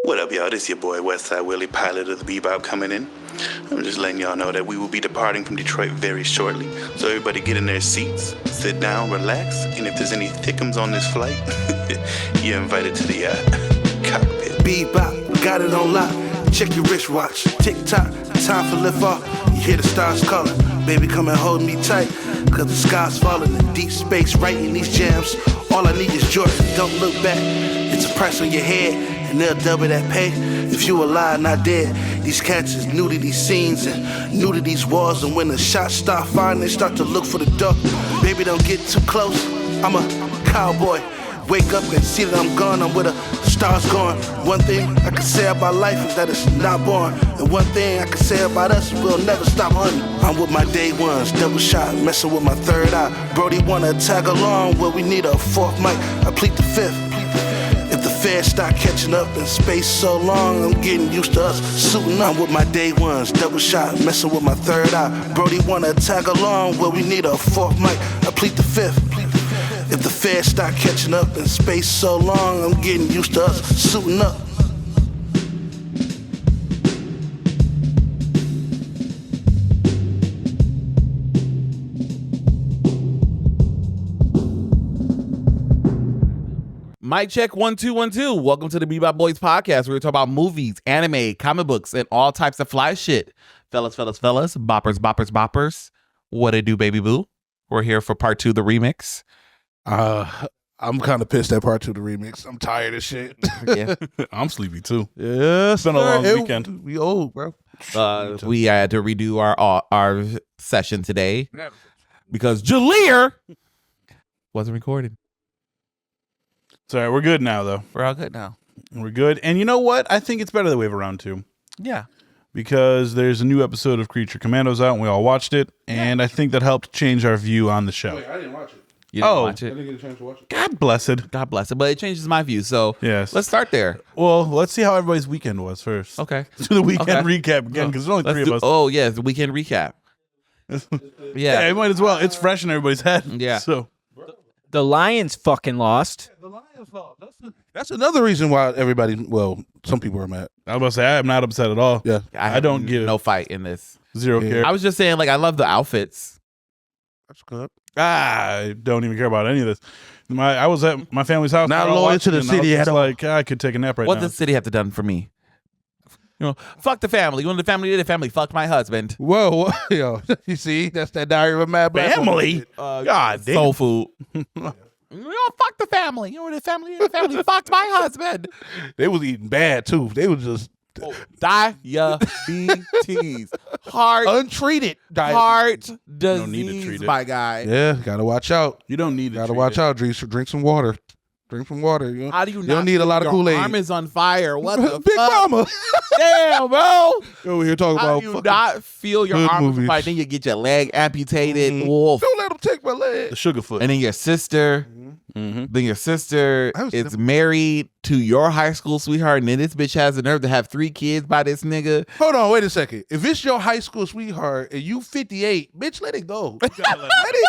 What up, y'all? This your boy Westside Willie, pilot of the Bebop, coming in. I'm just letting y'all know that we will be departing from Detroit very shortly. So everybody get in their seats, sit down, relax, and if there's any thickums on this flight, you're invited to the cockpit. Bebop, we got it on lock. Check your wristwatch. Tick-tock, time for lift off. You hear the stars calling. Baby, come and hold me tight. Cause the sky's falling in deep space, writing these jams. All I need is Jordan, don't look back. It's a price on your head, and they'll double that pay. If you alive, not dead. These cats is new to these scenes and new to these walls. And when the shots start firing, they start to look for the door. Baby, don't get too close. I'm a cowboy. Wake up and see that I'm gone, I'm where the stars going. One thing I can say about life is that it's not born. And one thing I can say about us is we'll never stop hunting. I'm with my day ones, double shot, messing with my third eye. Brody wanna tag along, well we need a fourth mic, I plead the fifth. If the feds start catching up in space so long, I'm getting used to us suiting up. I'm with my day ones, double shot, messing with my third eye. Brody wanna tag along, well we need a fourth mic, I plead the fifth. If the feds start catching up in space so long, I'm getting used to us suiting up. Mic check 1 2 1 2. Welcome to the Bebop Boys podcast, where we talk about movies, anime, comic books, and all types of fly shit. Fellas, boppers. What it do, baby boo? We're here for part 2, the remix. I'm kind of pissed at part 2 of the remix. I'm tired of shit. Yeah, I'm sleepy too. Yeah, It's been a long weekend. We old, bro. we had to redo our session today because Jalir wasn't recorded. It's all right. We're good now, though. We're all good now. We're good. And you know what? I think it's better that we have a round 2 Yeah. because there's a new episode of Creature Commandos out, and we all watched it. And I think that helped change our view on the show. Wait, I didn't watch it. You didn't Oh. watch I it? didn't get a chance to watch it. God bless it. God bless it. But it changes my view. So Yes. let's start there. Well, let's see how everybody's weekend was first. Okay. Let's do the weekend Okay. recap again because there's only Let's 3 do, of us. oh, yes. The weekend recap. Yeah, Yeah. it might as well. It's fresh in everybody's head. Yeah. So The Lions fucking lost. That's another reason why everybody, well, some people are mad. I was about to say, I'm not upset at all. Yeah. I don't give no fight in this. Zero Yeah. care. I was just saying, like, I love the outfits. That's good. I don't even care about any of this. I was at my family's house. Not We're all loyal to the watching, and I was city just at all. like, I could take a nap right What now. does the city have to done for me? You know, fuck the family. You know what the family did? The family fucked my husband. Whoa, yo. You see? That's that Diary of a Mad Black Woman. Family? God damn. Soul food. You know, fuck the family. You know what the family did? The family fucked my husband. They was eating bad, too. They was just Diabetes. Heart untreated. heart don't need to disease, treat it. my guy. Yeah, gotta watch out. You don't need to Gotta treat watch it. out. Drink some water. Drink some water. You know? How do you You not don't need a lot of your Kool-Aid. arm is on fire. What the Big fuck? Mama. Damn, bro. Over here talking How about do you fucking- not feel your hood arm is on movies. fire? Then you get your leg amputated. Mhm. Wolf. Don't let them take my leg. The Sugarfoot. And then your sister. Mm-hmm. Then your sister I was is never- married to your high school sweetheart, and then this bitch has the nerve to have 3 kids by this nigga. Hold on, wait a second. If it's your high school sweetheart and you 58, bitch, let it go. Let it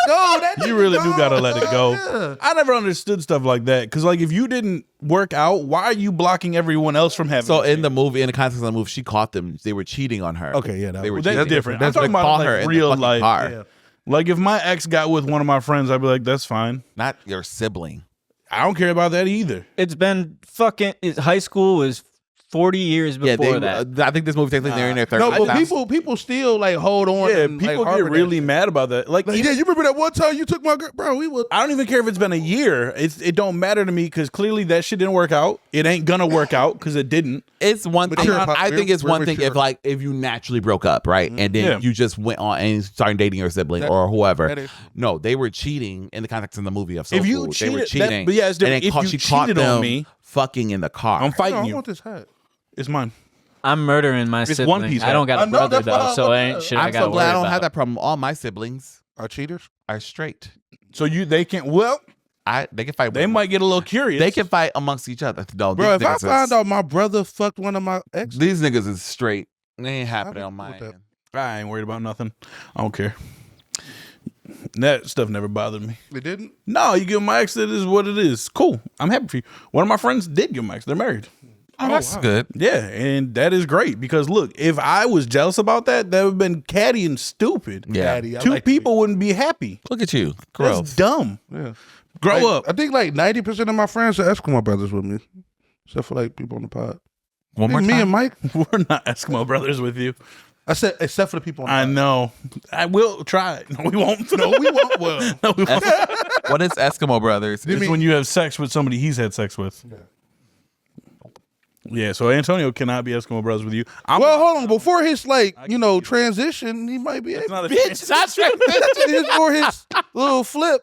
go. That You nigga really do gone, gotta let it go. Yeah. I never understood stuff like that because, like, if you didn't work out, why are you blocking everyone else from having? So it? in the movie, in the context of the movie, she caught them. They were cheating on her. Okay, yeah, They were that's cheating. different. That's I'm talking what about, caught like, her in the real fucking life. car. Yeah. Like, if my ex got with one of my friends, I'd be like, that's fine. Not your sibling. I don't care about that either. It's been fucking. High school was 40 years Yeah, before that. I think this movie takes place they're in their 30s. No, but people still like hold on. Yeah, and, people like, get harbor that really shit. mad about that. Like, Like, yeah, you remember that one time you took my girl, bro? We were. I don't even care if it's been a year. It don't matter to me because clearly that shit didn't work out. It ain't gonna work out because it didn't. It's one thing. Mature, I think it's we're one thing mature. if you naturally broke up, right? And then Yeah. you just went on and started dating your sibling That- or whoever. that is- No, they were cheating in the context of the movie of Soul If you Food. cheated, they were cheating. but yeah, it's different. And then If you she caught cheated on them me, fucking in the car. I'm No, fighting I you. want this hat. It's mine. I'm murdering my It's sibling. One Piece I don't got I a know, brother that's why though, I so was I ain't like- shit. I I'm got so to glad I worry don't about. have that problem. All my siblings Are cheaters? are straight. So they can't. Well, They can fight. they might get a little curious. They can fight amongst each other. No, Bro, if these I niggas is- find out my brother fucked one of my ex, these niggas is straight, they ain't happening I'm on my cool with end. I ain't worried about nothing. I don't care. That stuff never bothered me. they didn't. No, you give my ex, it is what it is. Cool. I'm happy for you. One of my friends did give my ex. They're married. Oh, that's wow. good. Yeah, and that is great because look, if I was jealous about that, that would have been catty and stupid. Yeah. Daddy, I Two like people wouldn't be happy. Look at you. That's Gross. dumb. Yeah. Grow Like, up. I think like 90% of my friends are Eskimo brothers with me, except for like people on the pod. One more Me time. and Mike. We're not Eskimo brothers with you. I said except for the people on the I pod. know. I will try it. No, we won't. No, we won't. Well, No, we won't. What is Eskimo Brothers? It's when you have sex with somebody he's had sex with. Yeah, so Antonio cannot be Eskimo brothers with you. well, hold on. Before his transition, he might be. It's not a Bitch, that's right. Or his little flip.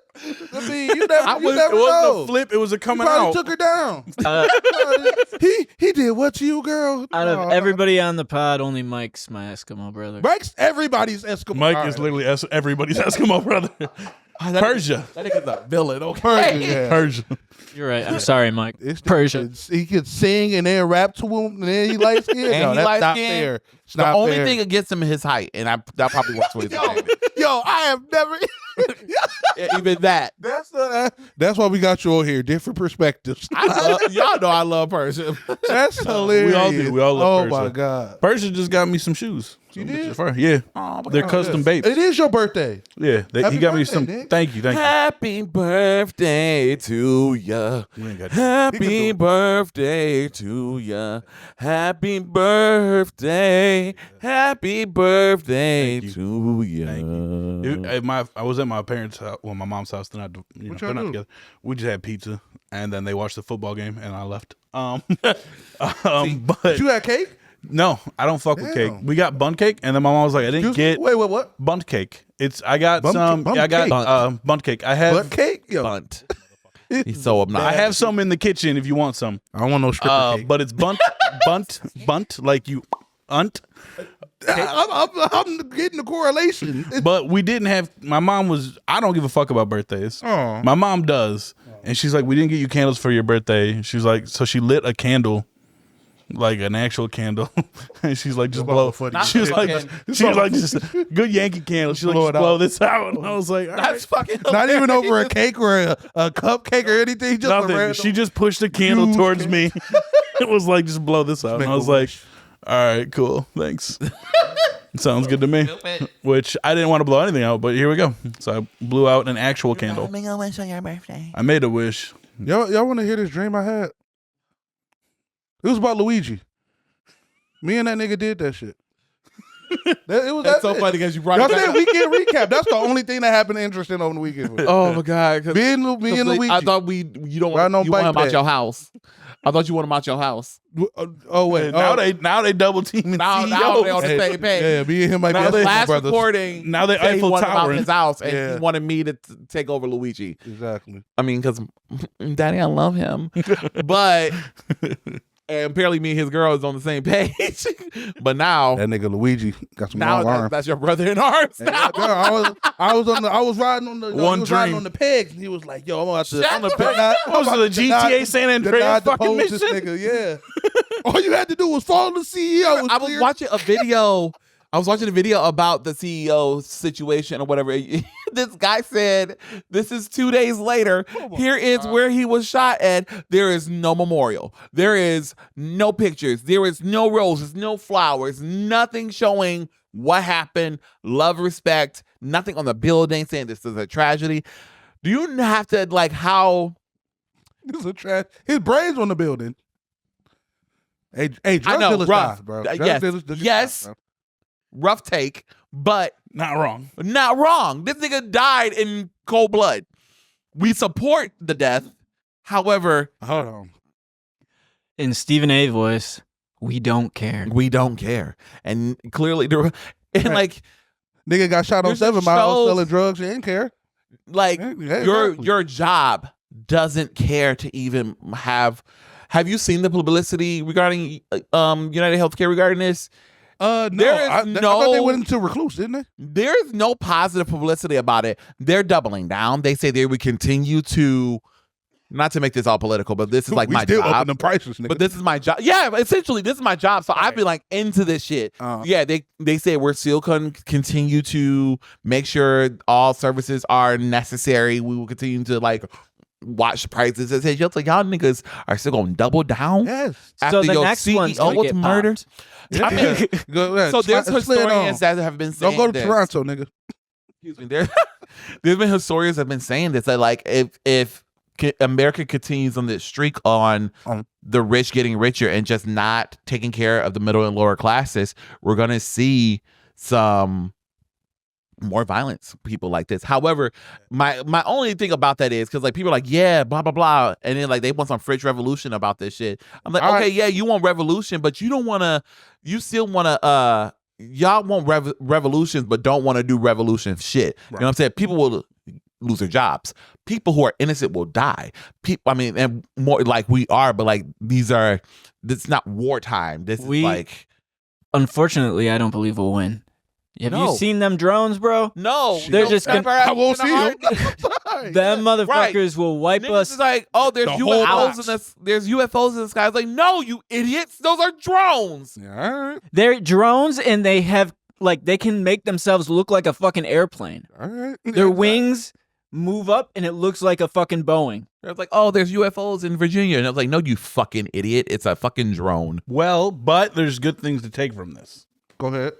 I mean, you never it know. wasn't a flip. It was a He coming probably out. took her down. Uh, He did what to you, girl? out of everybody on the pod, only Mike's my Eskimo brother. Mike's everybody's Eskimo. Mike All is right. literally everybody's Eskimo brother. Persia. That nigga's a villain. Okay. Persia, yeah. Persia. You're right. I'm sorry, Mike. It's Persia. He could sing and then rap to him, and then he light skin. And No, he that's light not skin. fair. It's The not only fair. thing against him is his height, and that probably works for his advantage. Yo, I have never. Yeah, even that. That's why we got you on here. Different perspectives. Y'all know I love Persia. That's hilarious. We all do. We all love Oh Persia. my god. Persia just got me some shoes. You Some did? bitches fire. Yeah. Oh, They're custom babes. It is your birthday. Yeah. He Happy got me birthday, some. Nick. Thank you. Happy birthday to ya. You ain't got Happy birthday to ya. Happy birthday. Happy birthday Thank to ya. I was at my parents' house, well, my mom's house. They're not, What they're y'all not do? together. We just had pizza, and then they watched the football game, and I left. But You had cake? no, I don't fuck with cake. Damn. We got bun cake, and then my mom was like, I didn't get Wait, what? bunt cake. I got Bun some. cake? I got Bun bunt cake. I have. Butt cake? Yo, Bunt. He's so I obnoxious. have some in the kitchen if you want some. I don't want no stripper cake. But it's bunt like you unt. I'm getting the correlation. But we didn't have. My mom was. I don't give a fuck about birthdays. Aw. My mom does, and she's like, we didn't get you candles for your birthday. She's like, so she lit a candle, like an actual candle, and she's like, just blow. funny. She was like, just good Yankee candle. She's like, Blow just it blow out. this out. And I was like, all right. That's fucking Not even over a cake or a cupcake or anything. Just a Nothing. random. She just pushed the candle huge towards me. It was like, just blow this out. Make And I a was like, wish. all right, cool. Thanks. Sounds good to me. Which I didn't want to blow anything out, but here we go. So I blew out an actual candle. Make a wish on your birthday. I made a wish. Y'all want to hear this dream I had? It was about Luigi. Me and that nigga did that shit. That's so funny because you brought Y'all it said back. weekend recap. That's the only thing that happened interesting on the weekend. Oh my god! 'cause- Me and Luigi. I thought you don't Riding on want you want bike him out bed. your house. I thought you want him out your house. Oh wait. Now oh, they double teaming Now CEOs. they on the same page. Yeah, me and him might Now be they- Eskimo Last brothers. recording, Now they said he Eiffel wanted him out Towering. his house, and Yeah. he wanted me to take over Luigi. Exactly. I mean, because Daddy, I love him, but and apparently me and his girl is on the same page. But now, That nigga Luigi got some now long arms. that's your brother in arms. Now. Yeah, I was riding on the One he was riding dream. on the pegs, and he was like, "Yo, I'm about to Shut on the the peg. fuck What was it, the GTA San Andreas fucking This mission? nigga, yeah. All you had to do was follow the CEO. It I was clear. watching a video. I was watching a video about the CEO situation or whatever. This guy said, "This is 2 days later. Here is where he was shot at. There is no memorial. There is no pictures. There is no roses, no flowers, nothing showing what happened. Love, respect. Nothing on the building saying this is a tragedy. Do you have to like how?" This is a trash. His brains on the building. Hey, drug know, dealers rough. die, bro. Yes. Drug dealers die, Yes. bro. Rough take, but Not wrong. not wrong. This nigga died in cold blood. We support the death. However, Hold on. In Stephen A. voice, we don't care. we don't care. And clearly, and Right. like, Nigga got shot on There's 7 Miles shows- selling drugs. You didn't care. like Yeah, your exactly. your job doesn't care to even have. Have you seen the publicity regarding United Healthcare regarding this? No, There is I thought they no- went into recluse, didn't they? There's no positive publicity about it. They're doubling down. They say they would continue to, not to make this all political, but this is like we my still job. upping the prices, nigga. But this is my job. Yeah, essentially, this is my job. So I've been like into this shit. Yeah, they say we're still going to continue to make sure all services are necessary. We will continue to like watch the prices and say, yo, so y'all niggas are still gonna double down Yes. after So the your next one's CEO gonna was get murdered. I mean, Go ahead. so there's Slid on. historians that have been saying Don't go to this. Toronto, nigga. Excuse me. There's been historians that have been saying this, that like if America continues on this streak on the rich getting richer and just not taking care of the middle and lower classes, we're gonna see some more violence, people like this. However, my only thing about that is because like people are like, yeah, blah blah blah, and then like they want some French Revolution about this shit. I'm like, All okay, right. yeah, you want revolution, but you don't want to. You still want to. Y'all want revolutions, but don't want to do revolution shit. You know what I'm saying? People will lose their jobs. People who are innocent will die. People, I mean, and more like we are, but like these are. This is not wartime. This is like. Unfortunately, I don't believe we'll win. Have No. you seen them drones, bro? No, They're just gonna- I won't see him. Them motherfuckers will wipe Niggas us. is like, oh, there's The whole UFOs box. in the there's UFOs in the sky. It's like, no, you idiots, those are drones. Yeah, all right. They're drones, and they have like they can make themselves look like a fucking airplane. All right. Their wings move up, and it looks like a fucking Boeing. It's like, oh, there's UFOs in Virginia, and I was like, no, you fucking idiot, it's a fucking drone. Well, but there's good things to take from this. Go ahead.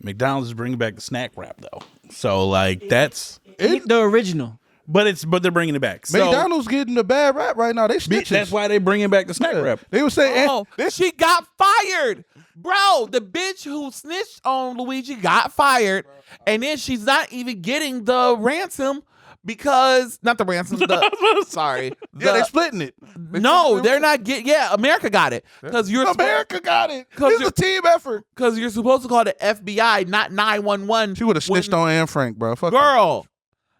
McDonald's is bringing back the snack wrap though, so like that's. Eat the original. But they're bringing it back. So, McDonald's getting a bad rap right now. They snitches. that's why they're bringing back the snack wrap. They were saying, Oh, she got fired, bro. The bitch who snitched on Luigi got fired, and then she's not even getting the ransom because not the ransom. The sorry, yeah, they splitting it. no, they're not getting. Yeah, America got it because you're America got it. 'Cause This is you're- a team effort. because you're supposed to call the FBI, not 911. She would have snitched on Anne Frank, bro. Fuck her. Girl,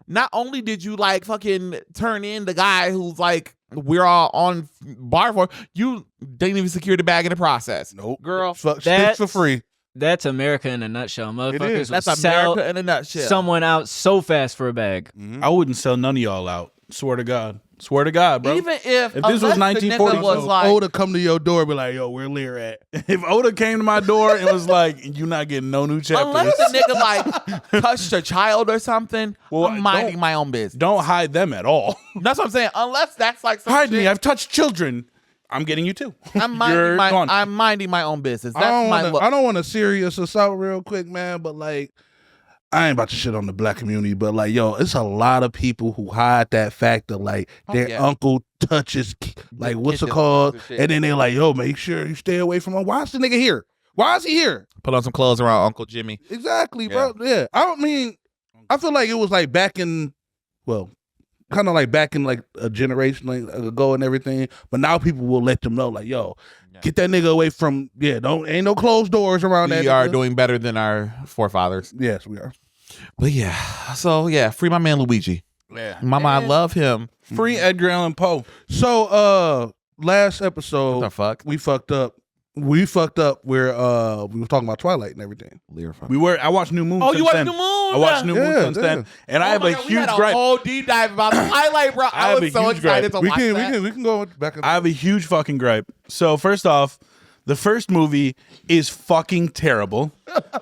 not only did you like fucking turn in the guy who's like we're all on bar for, you didn't even secure the bag in the process. Nope. Girl, Fuck, That- snitch for free. That's America in a nutshell. Motherfuckers is. will that's sell America in a nutshell. someone out so fast for a bag. I wouldn't sell none of y'all out. Swear to God. Swear to God, bro. Even if If this was unless the 1940, nigga was like, Oda come to your door and be like, yo, where Lear at? If Oda came to my door and was like, "You're not getting no new chapters," unless the nigga like touched a child or something, Well, I'm minding don't- my own business. don't hide them at all. That's what I'm saying. Unless that's like some Hide me. shit, I've touched children. I'm getting you too. I'm You're gone. minding my own business. That's I my don't look. want to serious assault real quick, man, but like, I ain't about to shit on the black community, but like, yo, it's a lot of people who hide that fact of like their yeah. uncle touches, like, what's it kitchen called? and shit. And then they're like, yo, make sure you stay away from him. Why is the nigga here? Why is he here? Put on some clothes around Uncle Jimmy. Exactly, bro. Yeah. I don't mean, I feel like it was like back in, well, kind of like back in like a generation ago and everything. But now people will let them know, like, yo, get that nigga away from, ain't no closed doors around that We are nigga. doing better than our forefathers. Yes, we are. But yeah, so yeah, free my man Luigi. Yeah. Mama, I love him. Free Edgar Allan Poe. So, last episode, What the fuck? we fucked up. We fucked up where we were talking about Twilight and everything. I watched New Moon. Oh, since you watched then. New Moon? I watched New Moon Yeah, since then, yeah. and I have a huge We had a gripe. whole deep dive about Twilight, bro. I have was a so huge excited gripe. to We watch can, that. we can go back and I have a huge fucking gripe. So first off, the first movie is fucking terrible.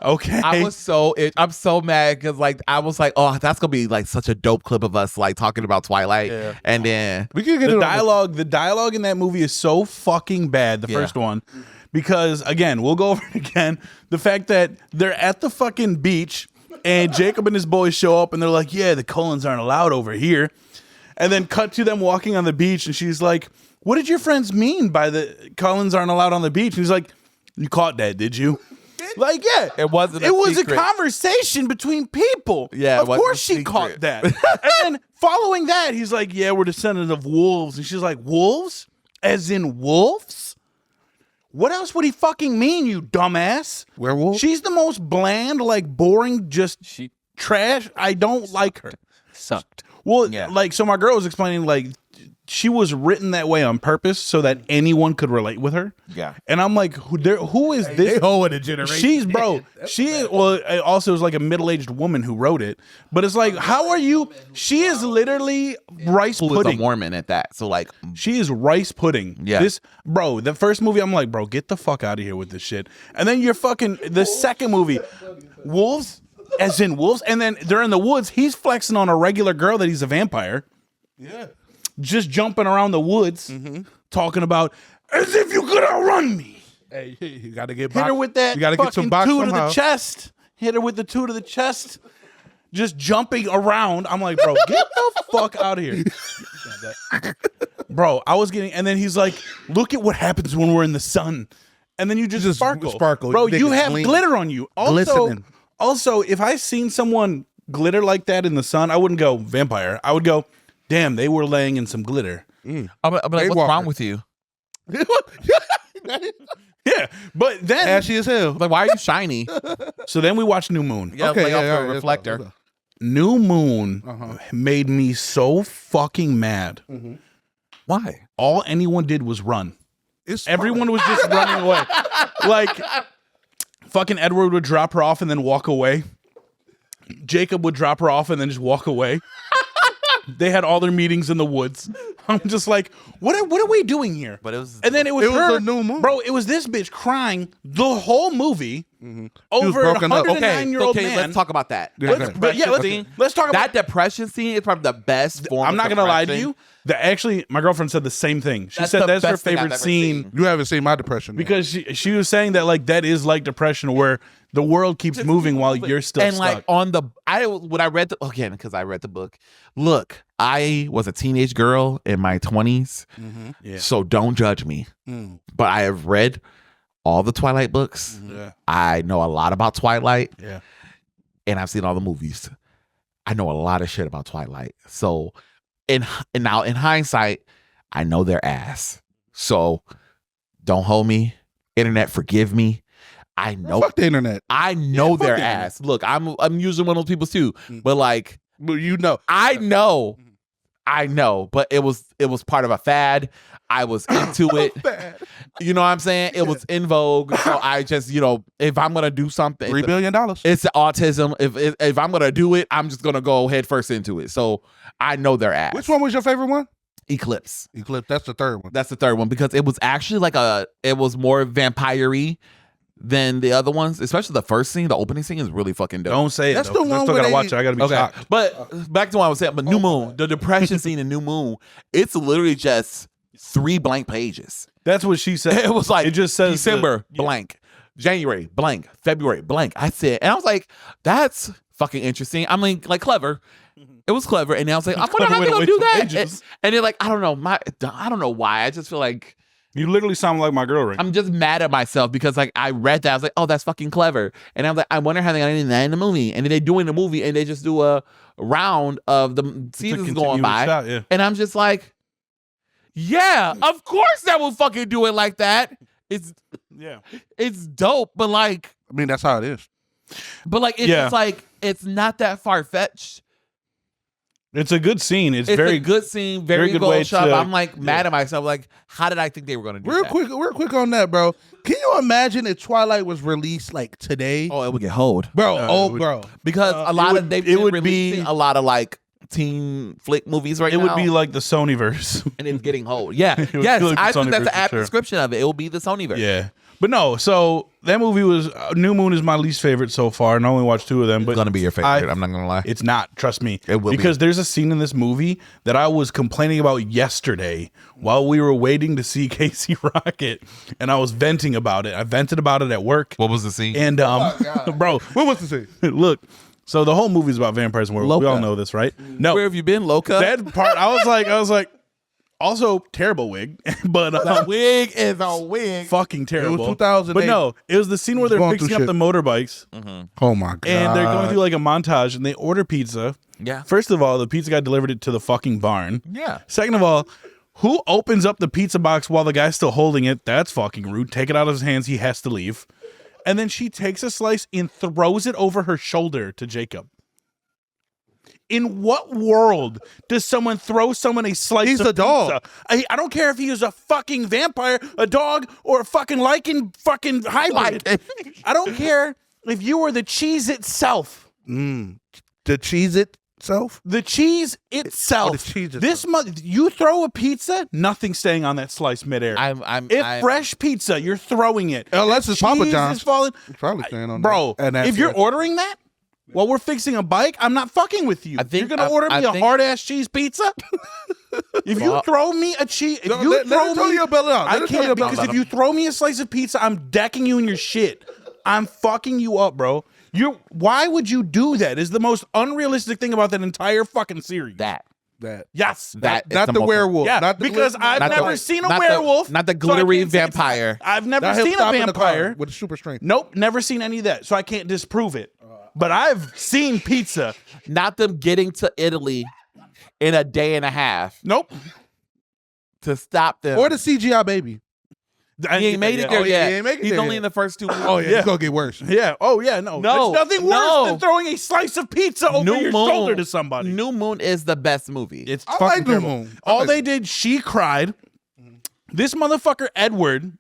Okay, I'm so mad because like I was like, oh, that's gonna be like such a dope clip of us like talking about Twilight, Yeah. and then we can get the it dialogue in that movie is so fucking bad. The Yeah. first one, because again, we'll go over it again. The fact that they're at the fucking beach and Jacob and his boys show up and they're like, yeah, the Cullens aren't allowed over here, and then cut to them walking on the beach and she's like, what did your friends mean by the Cullens aren't allowed on the beach? And he's like, you caught that, did you? Like, yeah, It wasn't a It was secret. a conversation between people. Yeah, it of wasn't course a she secret. caught that. And then following that, he's like, yeah, we're descendants of wolves. And she's like, wolves? As in wolves? What else would he fucking mean, you dumbass? Werewolf? She's the most bland, like boring, just She trash. I don't like her. sucked. Well, Yeah. like, so my girl was explaining, like, she was written that way on purpose so that anyone could relate with her. Yeah. And I'm like, who is this? hoeing a generation. She's she is, well, it also is like a middle-aged woman who wrote it, but it's like, how are you? She is literally rice who is a pudding. Mormon at that. So like, She is rice pudding. Yeah. This, bro, the first movie, I'm like, bro, get the fuck out of here with this shit. And then you're fucking, the second movie, wolves, as in wolves. And then they're in the woods. He's flexing on a regular girl that he's a vampire. Yeah. just jumping around the woods, talking about as if you could outrun me. Hey, you got to get Hit her with that You got to get some fucking box 2 somehow. to the chest. Hit her with the 2 to the chest. Just jumping around. I'm like, bro, get the fuck out of here. Bro, I was getting, and then he's like, look at what happens when we're in the sun. And then you just sparkle. Bro, you Niggas have gleam. glitter on you. Glistening. Also, if I seen someone glitter like that in the sun, I wouldn't go vampire. I would go, damn, they were laying in some glitter. I'm like, what's Daywalker. wrong with you? Yeah, but then, Ashy as hell. Like, why are you shiny? so then we watched New Moon. Yeah, Okay, like off yeah, the yeah, reflector. yeah. New Moon made me so fucking mad. Why? All anyone did was run. It's Everyone was just running away. Like, fucking Edward would drop her off and then walk away. Jacob would drop her off and then just walk away. They had all their meetings in the woods. I'm just like, what are we doing here? But it was, And then it was her, a new moon. bro. It was this bitch crying the whole movie over a broken up. 109-year-old okay. man. Let's talk about that. Yeah, Let's, okay. but yeah, let's talk about That depression scene is probably the best form. I'm of not gonna lie to depression. you. That actually, my girlfriend said the same thing. She That's said the that's her best thing I've favorite ever scene seen. You haven't seen my depression yet. because she was saying that like that is like depression where the world keeps moving while you're still and stuck. like on the when I read the again because I read the book. Look, I was a teenage girl in my 20s, Yeah. so don't judge me. But I have read all the Twilight books. Yeah. I know a lot about Twilight. Yeah. And I've seen all the movies. I know a lot of shit about Twilight. So, and now in hindsight, I know their ass. So, don't hold me. Internet, forgive me. I know. Fuck the internet. I know Yeah, fuck their the ass. Look, I'm usually one of those people too. But like, But you know. I know, but it was part of a fad. I was into it. You know what I'm saying? It was in vogue. So I just, if I'm gonna do something, $3 billion. it's autism. If I'm gonna do it, I'm just gonna go head first into it. So I know their ass. Which one was your favorite one? Eclipse. Eclipse. That's the third one. That's the third one because it was actually it was more vampire-y than the other ones. Especially the first scene, the opening scene is really fucking dope. Don't say it. That's Though, the 'cause I one still where gotta they- watch it. I gotta be Okay, shocked. but back to what I was saying. But New Moon, the depression scene in New Moon, it's literally just 3 blank pages. That's what she said. It was like it just says December blank, January blank, February blank. I said, and I was like, that's fucking interesting. I mean, like clever. It was clever, and I was like, I wonder Clever how way they to gonna do waste that. pages. And they're like, I don't know, I don't know why. I just feel like You literally sound like my girl right now. I'm just mad at myself because like I read that I was like, oh, that's fucking clever, and I was like, I wonder how they got into that in the movie. And then they doing the movie, and they just do a round of the seasons going continuous by, shot, yeah. and I'm just like, yeah, of course that will fucking do it like that. Yeah. It's dope, but like. I mean, that's how it is. But like it's Yeah. just like it's not that far fetched. It's a good scene. It's It's very a good scene, very, very good well way shot. to- But I'm like mad at myself. Like, how did I think they were gonna do Real that? quick on that, bro. Can you imagine if Twilight was released like today? Oh, it would get hold Bro, it would- bro. because a lot of they've it would been be- releasing a lot of like teen flick movies right It now. would be like the Sonyverse. and it's getting hold. Yeah, would yes, feel like the I think Sonyverse that's an for apt sure. description of it. It will be the Sonyverse. Yeah. But no, so that movie was New Moon is my least favorite so far, and I only watched 2 of them. But It's gonna be your favorite. I- I'm not gonna lie. It's not, trust me. It will be. because there's a scene in this movie that I was complaining about yesterday while we were waiting to see Casey Rocket, and I was venting about it. I vented about it at work, What was the scene? and bro, What was the scene? look. So the whole movie is about vampires and werewolves. We all Loca. know this, right? No, Where have you been, Loca? that part I was like, also terrible wig, but the wig is a wig. fucking terrible. It was 2008. But no, it was the scene where they're Going fixing through up the motorbikes. Oh my god. And they're going through like a montage and they order pizza. Yeah. First of all, the pizza guy delivered it to the fucking barn. Yeah. Second of all, who opens up the pizza box while the guy's still holding it? That's fucking rude. Take it out of his hands. He has to leave. And then she takes a slice and throws it over her shoulder to Jacob. In what world does someone throw someone a slice He's of a dog. pizza? I don't care if he is a fucking vampire, a dog, or a fucking lichen fucking hybrid. I don't care if you were the cheese itself. The cheese itself? The cheese itself. Oh, the cheese This you throw a pizza, nothing staying on that slice midair. I'm Fresh pizza, you're throwing it. Unless it's Papa Cheese John's. is falling. It's probably staying on Bro, there. And that's if you're it. ordering that while we're fixing a bike, I'm not fucking with you. I think- you're gonna order I me a think- hard ass cheese pizza. If you throw me a cheese, if No, you let throw her tell me, your belly out. Let I her tell your can't belly because out. if you throw me a slice of pizza, I'm decking you in your shit. I'm fucking you up, bro. Why would you do that? Is the most unrealistic thing about that entire fucking series. That. Yes. That is Not the most- werewolf. Yeah, not the because glitter- I've Not the- never seen a not the- werewolf. not the so I glittery can't say it's vampire. not. I've never Not him seen a stopping the car vampire. with super strength. Nope, never seen any of that. So I can't disprove it. But I've seen pizza. Not them getting to Italy in a day and a half Nope. to stop them. Or the CGI baby. He ain't made it there Oh, yeah, yet. he ain't make it He's there only yet. in the first 2 weeks. Oh yeah, it's gonna get worse. Yeah. Oh yeah. No. No, There's nothing worse no. than throwing a slice of pizza over New your Moon. shoulder to somebody. New Moon is the best movie. It's I fucking like New terrible. Moon. All they did, she cried. This motherfucker Edward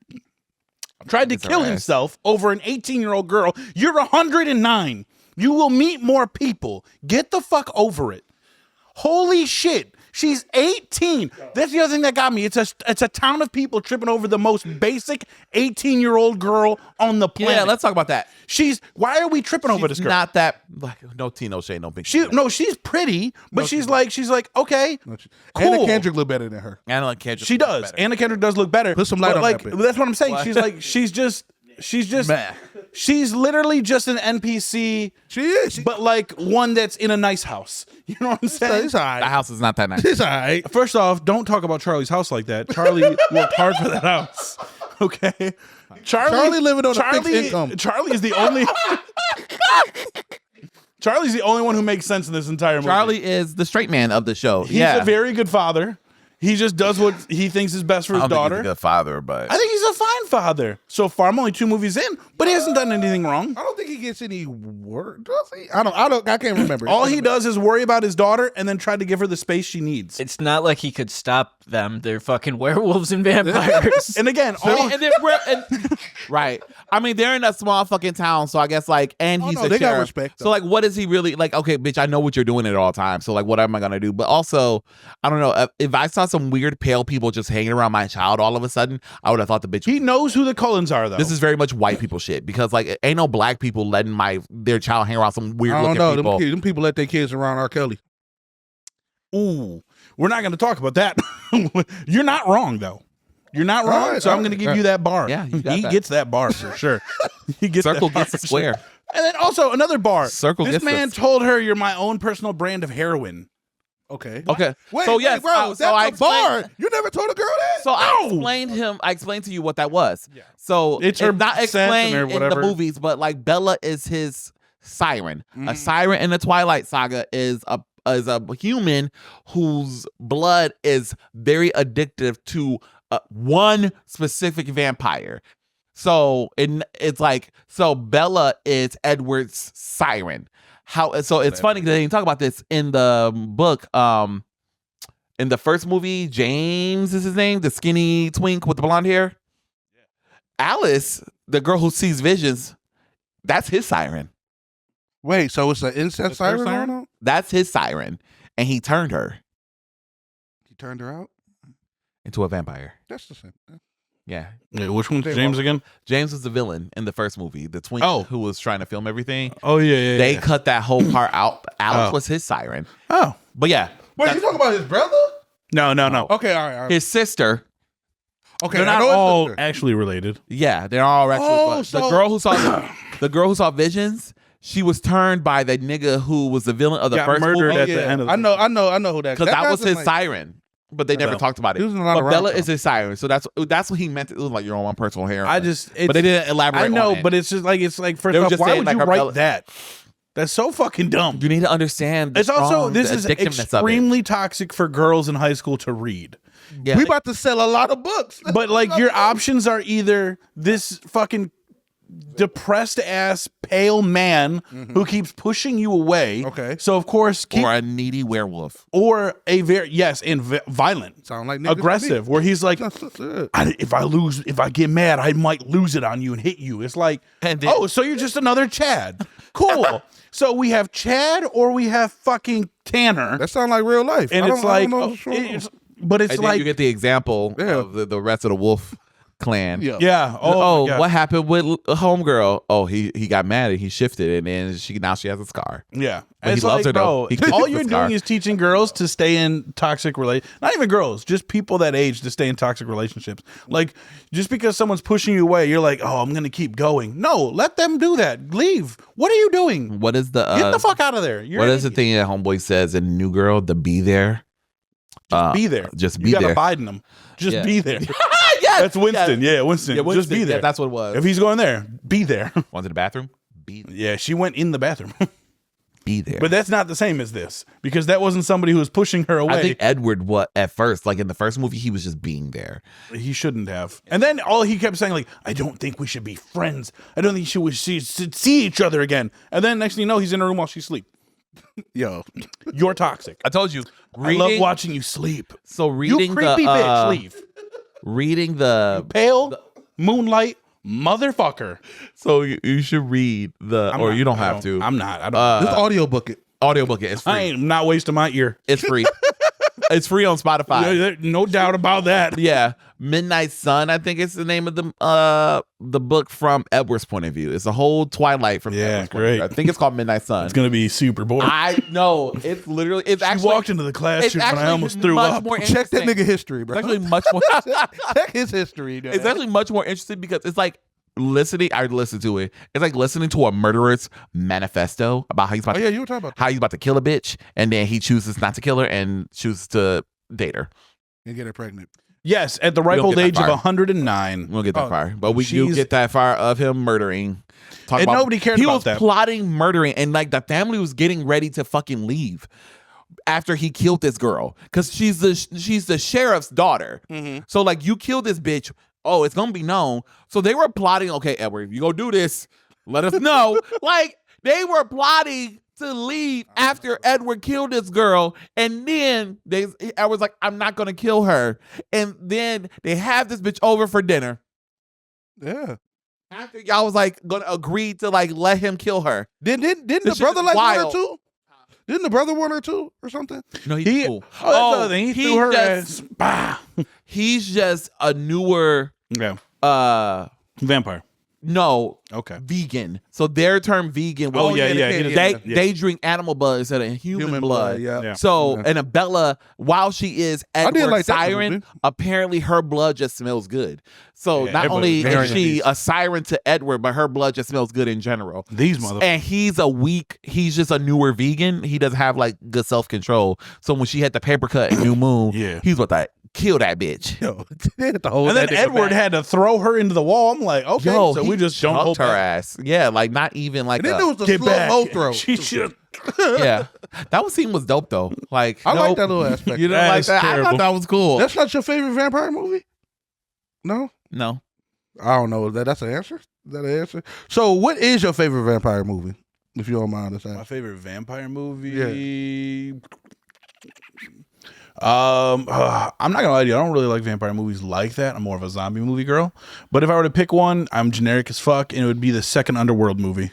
tried to Kiss her kill ass. himself over an 18-year-old girl. You're 109. You will meet more people. Get the fuck over it. Holy shit. She's 18. That's the other thing that got me. It's a town of people tripping over the most basic 18-year-old girl on the planet. Yeah, let's talk about that. Why are we tripping over this She's girl? not that like no tea, no shade, no big. She's pretty, but she's like, okay, cool. Anna Kendrick look better than her. Anna Kendrick. She does. better. Anna Kendrick does look better. Put some light but on like, that bitch. that's what I'm saying. She's just Meh. she's literally just an NPC, She is. but like one that's in a nice house. You know what I'm saying? It's all The right. house is not that nice. It's all right. First off, don't talk about Charlie's house like that. Charlie worked hard for that house. Okay. Charlie living on a fixed income. Charlie is the only Charlie's the only one who makes sense in this entire movie. Charlie is the straight man of the show. He's a very good father. He just does what he thinks is best for his I don't think daughter. he's a good father, but I think he's a fine father. So far, I'm only 2 movies in, but he hasn't done anything wrong. I don't think he gets any word. Does he? I can't remember. All he does is worry about his daughter and then try to give her the space she needs. It's not like he could stop them. They're fucking werewolves and vampires. And again, I all, mean, right. I mean, they're in a small fucking town, so I guess like, and he's no, a they got sheriff. respect, though. So like, what is he really like? Okay, bitch, I know what you're doing at all times. So like, what am I gonna do? But also, I don't know if I saw some weird pale people just hanging around my child all of a sudden, I would have thought the bitch. he knows who the Cullens are, though. This is very much white people shit because like, ain't no black people letting their child hang around some weird I don't looking know. people. Them people let their kids around R. Kelly. Ooh, we're not going to talk about that. You're not wrong, though. You're not wrong, All right, so I'm all going to right. give you that bar. Yeah, you got he that. gets that bar for sure. He gets Circle that bar gets the for square. sure. And then also another bar. Circle This gets man this. told her, "You're my own personal brand of heroin." Okay. Okay, Wait, so wait, yes, bro, that's so I a bar. explained- You never told a girl that? So I explained to you what that was. Yeah. So It's her not scent explained or in the whatever. movies, but like Bella is his siren. A siren in the Twilight Saga is a human whose blood is very addictive to one specific vampire. So it's like Bella is Edward's siren. So it's funny because they didn't talk about this in the book. In the first movie, James is his name, the skinny twink with the blonde hair. Alice, the girl who sees visions, that's his siren. Wait, so it's an incest siren going on? That's his siren. And he turned her He turned her out? into a vampire. That's the same. Yeah. Yeah, which one's They James won't- again? James was the villain in the first movie, the twink who was trying to film everything. Oh yeah. They cut that whole part out. Alex Oh. was his siren. Oh But yeah. Wait, you talking about his brother? no. Okay, all right. His sister. Okay, They're I not know his all sister. actually related. Yeah, they're all actually. Oh, but so- the girl who saw visions, she was turned by the nigga who was the villain of the Got first murdered movie. at the end of the I know who that. Because that was guy's his like- siren. But they never No. talked about it. He was in a lot But of Bella rom-coms. is his siren, so that's what he meant. It was like your own personal hair. I just, but they didn't elaborate. I know, on it. but it's like first They were off, just why saying, would like, you her write Bella- that? That's so fucking dumb. you need to understand. It's also this the is addictiveness of it. extremely toxic for girls in high school to read. Yeah. We about to sell a lot of books. But like your options are either this fucking depressed ass pale man who keeps pushing you away. Okay. So of course or a needy werewolf. or a very violent, Sound like niggas aggressive, where he's like, That's it. if I get mad, I might lose it on you and hit you. It's like, And then- oh, so you're just another Chad. Cool. So we have Chad or we have fucking Tanner. That sound like real life. And I it's don't- I like, don't know oh, what's wrong. but it's And then like, you get the example Yeah. of the rest of the wolf clan. Yeah. Yeah. Oh, my God. what happened with homegirl? Oh, he got mad and he shifted, and then now she has a scar. Yeah. But he It's loves like, her, though. bro, He keeps all the you're scar. doing is teaching girls to stay in toxic not even girls, just people that age to stay in toxic relationships. Like, just because someone's pushing you away, you're like, oh, I'm going to keep going. No, let them do that. Leave. What are you doing? What is the Get the fuck out of there. what is the thing that homeboy says in New Girl? The be there. Just be there. Just You be gotta there. Biden them. Just Yeah. be there. Yes, That's Winston. yes. Yeah, Winston. Yeah, Just be Winston. there. Yeah, that's what it was. If he's going there, be there. Went to the bathroom. Be Yeah, she went in the bathroom. there. But that's not the same as this because that wasn't somebody who was pushing her away. I think Edward, at first, like in the first movie, he was just being there. He shouldn't have. And then all he kept saying, like, I don't think we should be friends. I don't think we should see each other again. And then next thing you know, he's in her room while she sleep. Yo. You're toxic. I told you. I love watching you sleep. So reading You creepy bitch, leave. Reading the Pale moonlight motherfucker. so you should read you don't have to. I'm not. I don't. Just audiobook it. Audiobook it. It's free. I ain't not wasting my ear. It's free. It's free on Spotify. No doubt about that. Yeah, Midnight Sun. I think it's the name of the book from Edward's point of view. It's a whole Twilight from Yeah, Edward's point of view. great. I think it's called Midnight Sun. It's gonna be super boring. I know it's literally. It's I actually walked into the it's classroom and I actually almost threw much up. more Check that interesting. nigga history, bro. It's actually much more. Check his history. Dude. It's actually much more interesting because it's like listening. I listened to it. It's like listening to a murderer's manifesto about how he's about Oh yeah, you were talking about that. how he's about to kill a bitch, and then he chooses not to kill her and chooses to date her. And get her pregnant. Yes, at the ripe don't old get that age of far. 109. We'll get that Oh, far, but we do she's- get that far of him murdering. Talk And nobody cared he about was that. plotting murdering, and like the family was getting ready to fucking leave after he killed this girl because she's the sheriff's daughter. So like you killed this bitch. Oh, it's gonna be known. So they were plotting. Okay, Edward, if you go do this, let us know. Like they were plotting to leave after Edward killed this girl, and then Edward's like, I'm not gonna kill her, and then they have this bitch over for dinner. Yeah. After y'all was like gonna agree to like let him kill her. Didn't This the shit brother is like want her wild. too? Didn't the brother want her too or something? No, he's He, cool. that's the other thing. He threw her just, ass. Bah. he's just a newer Yeah. Vampire. no Okay. vegan. So their term vegan was Oh, yeah. He does- they drink animal blood instead of human blood. Yeah. So Yeah. Annabella, while she is did Edward's like that siren, movie. apparently her blood just smells good. So Yeah, not only everybody- is she a siren to Edward, but her blood just smells good in general. These motherfuckers. And he's just a newer vegan. He doesn't have like good self control. So when she had the paper cut in New Moon, Yeah. he's about to kill that bitch. Yo, they had to hold And then that nigga Edward back. had to throw her into the wall. I'm like, okay, so he we just don't jumped hold her back. ass. Yeah, like not even like And then there was a Get slow back. mo throw. She should. yeah. That scene was dope though. Like I like nope. that little aspect. You know, That like is that. I terrible. thought that was cool. That's not your favorite vampire movie? No? No. I don't know. That's an answer? Is that an answer? So what is your favorite vampire movie? If you don't mind us My asking. favorite vampire movie. I'm not gonna lie to you. I don't really like vampire movies like that. I'm more of a zombie movie girl. But if I were to pick one, I'm generic as fuck, and it would be the second Underworld movie,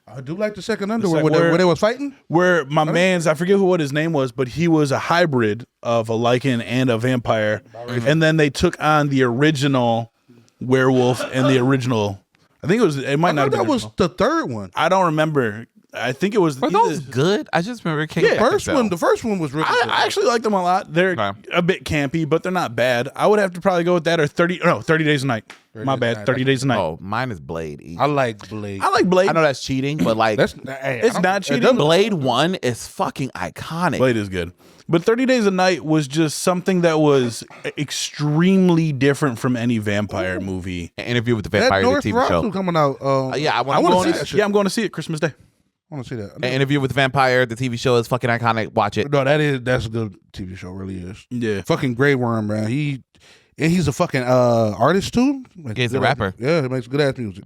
I do like the second Underworld sec- where they was fighting. where my man's, I forget what his name was, but he was a hybrid of a lycan and a vampire, and then they took on the original werewolf and the original. I think it might I not thought have been that was original. the third one. I don't remember. I think it was Were either- those good? I just remember it came The first one was really good. I actually like them a lot. They're Okay. a bit campy, but they're not bad. I would have to probably go with that or 30 Days a Night. 30 My Days a bad. Night. 30 Days a Night. Oh, mine is Blade. Easy. I like Blade. I like Blade. I know that's cheating, but like That's hey, It's I don't- not it cheating. doesn't- Blade 1 is fucking iconic. Blade is good. But 30 Days a Night was just something that was extremely different from any vampire movie. Interview with the That Vampire, the North TV Rock show. coming out. Yeah, I want wanna to go see on- that shit. Yeah, I'm going to see it Christmas Day. I want to see that. An Interview with the Vampire, the TV show is fucking iconic. Watch it. No, that's a good TV show. Really is. Yeah. Fucking Grey Worm, man. He's a fucking artist too. Makes He's a good rapper. ass- yeah, he makes good ass music.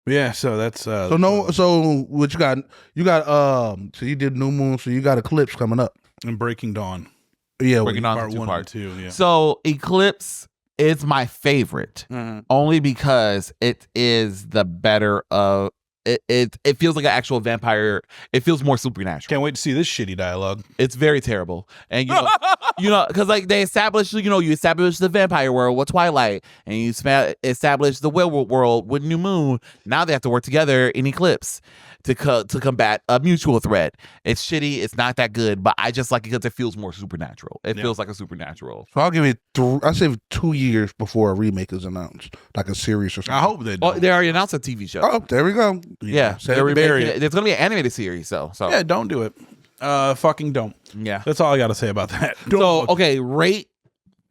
Yeah, so that's So what you got? You got so you did New Moon, so you got Eclipse coming up. and Breaking Dawn. Yeah, Breaking on Part two 1 and parts. 2, yeah. So Eclipse is my favorite, only because it is the better of. it feels like an actual vampire. It feels more supernatural. Can't wait to see this shitty dialogue. It's very terrible, and because like they established, you establish the vampire world with Twilight, and you establish the werewolf world with New Moon. Now they have to work together in Eclipse to combat a mutual threat. It's shitty. It's not that good, but I just like it because it feels more supernatural. It feels like a supernatural. So I'll give it I say 2 years before a remake is announced, like a series or something. I hope they do. Oh, they already announced a TV show. Oh, there we go. Yeah, Say they're it. remaking it. It's gonna be an animated series, so Yeah, don't do it. Fucking don't. yeah. That's all I got to say about that. So okay, rate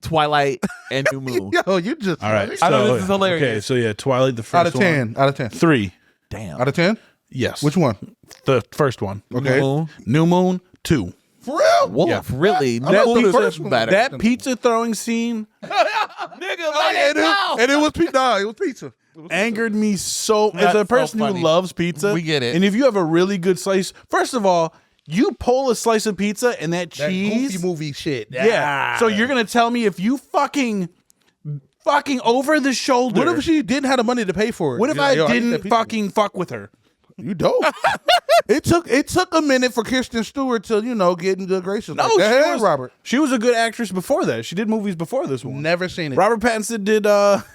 Twilight and New Moon. Yo, you just All right. I know so- this is hilarious. Okay, so yeah, Twilight, the first out of 10. one. Out of 10. 3. Damn. Out of 10. Yes. Which one? The first one. Okay. New Moon. New Moon, 2. For real? Wolf, really? I thought the New first Moon one- better. That pizza throwing scene nigga, And it was pizza. No, it was pizza. angered me so. As That's a person so who funny. loves pizza, We get it. And if you have a really good slice, first of all, you pull a slice of pizza and that That cheese. goofy movie shit. Yeah. So you're gonna tell me if you fucking over the shoulder. What if she didn't have the money to pay for it? What if She's I like, yo, need didn't that pizza. fucking fuck with her? You dope. it took a minute for Kirsten Stewart to get in good graces. No, like she that. was, Robert. She was a good actress before that. She did movies before this one. Never seen it. Robert Pattinson did.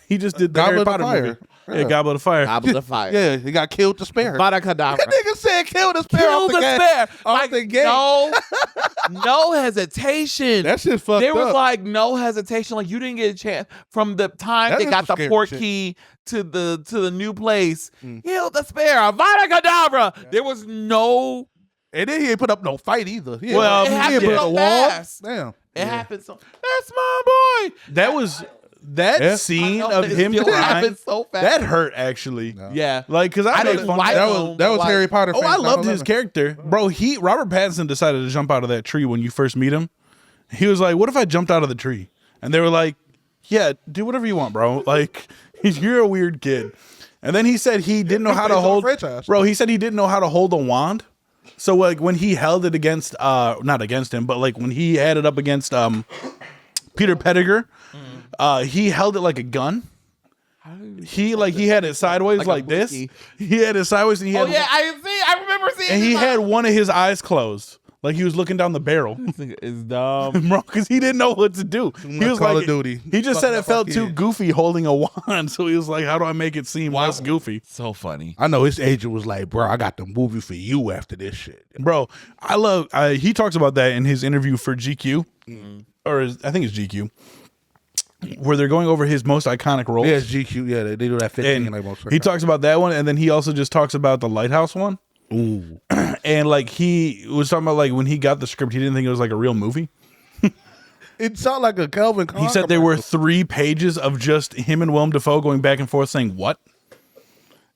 He just did the Harry Goblet of Potter Fire. movie. Yeah. Yeah, Goblet of Fire. Goblet of Fire. Yeah, he got killed to spare. Vada Kedavra. That nigga said kill the spare. Kill off the gas- spare. Off Like, the gate. no hesitation. That shit fucked There was up. like no hesitation. Like you didn't get a chance from the time That they is got some the scary port shit. key to the new place. Kill the spare. Vada Kedavra. There was no. And then he ain't put up no fight either. He Well, It he happened ain't put up so a wall. fast. Damn. It happened so. That's my boy. That was that Yeah. scene I know, of it him still crying. happened so fast. That hurt actually. Yeah. Like, cause I I made didn't fun. like That him, was that was like- Harry Potter. Oh, I fans, loved his 9/11. character, bro. Robert Pattinson decided to jump out of that tree when you first meet him. He was like, "What if I jumped out of the tree?" And they were like, "Yeah, do whatever you want, bro. Like, you're a weird kid." And then he said he didn't know how to Based on the hold. franchise. Bro, he said he didn't know how to hold a wand. So like when he held it against, not against him, but like when he had it up against Peter Pettigrew, he held it like a gun. He had it sideways like a this. wiki. He had it sideways, and he Oh had yeah, I remember seeing. and he this. had one of his eyes closed, like he was looking down the barrel, It's dumb. bro, because he didn't know what to do. He much was Call like, of Duty. he just said Fuck it that felt fuck too yeah. goofy holding a wand, so he was like, "How do I make it seem less goofy?" So funny. I know his agent was like, bro, I got the movie for you after this shit. Bro, I love. He talks about that in his interview for GQ, or I think it's GQ, where they're going over his most iconic roles. Yeah, it's GQ. Yeah, they do that 15. and like most he talks about that one, and then he also just talks about the Lighthouse one. Ooh. And like he was talking about like when he got the script, he didn't think it was like a real movie. It sounded like a Calvin Klein He said there were commercial. 3 pages of just him and Willem Dafoe going back and forth saying what?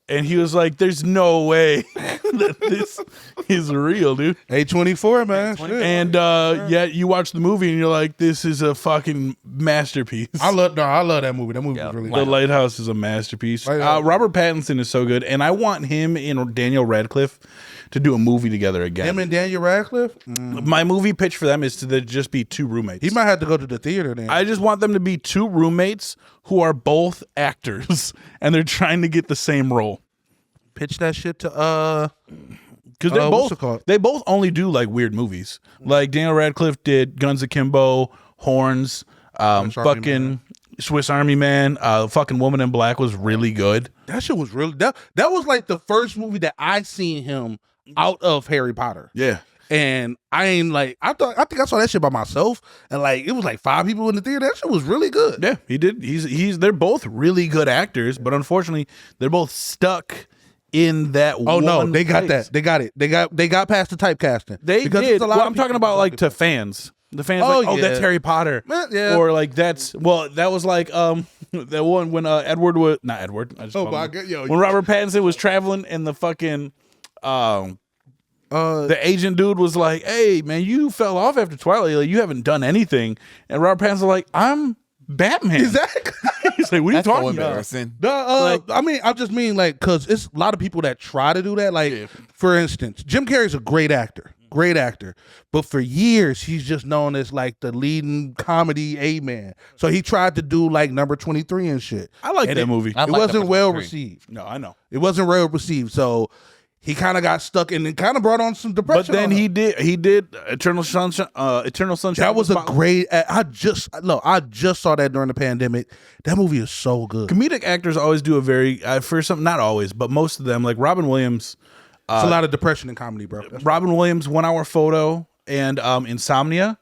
And he was like, "There's no way that this is real, dude." A24, man. Shit. And yet you watch the movie and you're like, "This is a fucking masterpiece." I love that movie. That movie was really The good. Lighthouse is a masterpiece. Lighthouse. Robert Pattinson is so good, and I want him and Daniel Radcliffe to do a movie together again. Him and Daniel Radcliffe. My movie pitch for them is to just be 2 roommates. He might have to go to the theater then. I just want them to be 2 roommates who are both actors, and they're trying to get the same role. pitch that shit to Because they what's it called? both only do like weird movies. Like Daniel Radcliffe did Guns Akimbo, Horns, Army fucking Swiss Army Man, fucking Woman in Black was really good. that shit was really that was like the first movie that I seen him out of Harry Potter. Yeah. And I ain't like I think I saw that shit by myself, and like it was like 5 people in the theater. That shit was really good. Yeah, he did. They're both really good actors, but unfortunately, they're both stuck in that. Oh no, one they got place. that. They got it. They got past the typecasting. They Because did. there's a lot Well, of I'm talking people- about like to fans. The fans Oh, like, oh, yeah. that's Harry Potter, Yeah. or like that's that was like that one when Edward was not Edward. I just Oh called my him. God, yo, when Robert Pattinson was traveling and the fucking the agent dude was like, "Hey man, you fell off after Twilight. Like, you haven't done anything." And Robert Pattinson was like, "I'm Batman." exactly. He's like, "What are you That's so talking about?" embarrassing. I mean, I just mean like because it's a lot of people that try to do that. Like for instance, Jim Carrey's a great actor. great actor. But for years, he's just known as like the leading comedy A-man. So he tried to do like Number 23 and shit. I like that movie. I It like wasn't Number well 23. received. No, I know. It wasn't well received. So he kind of got stuck and it kind of brought on some But depression. then on he him. did Eternal Sunshine. Eternal Sunshine. That was a Spotless- great. I just saw that during the pandemic. That movie is so good. Comedic actors always do a very for some, not always, but most of them, like Robin Williams. It's a lot of depression in comedy, bro. Robin Williams, 1 Hour Photo, and Insomnia.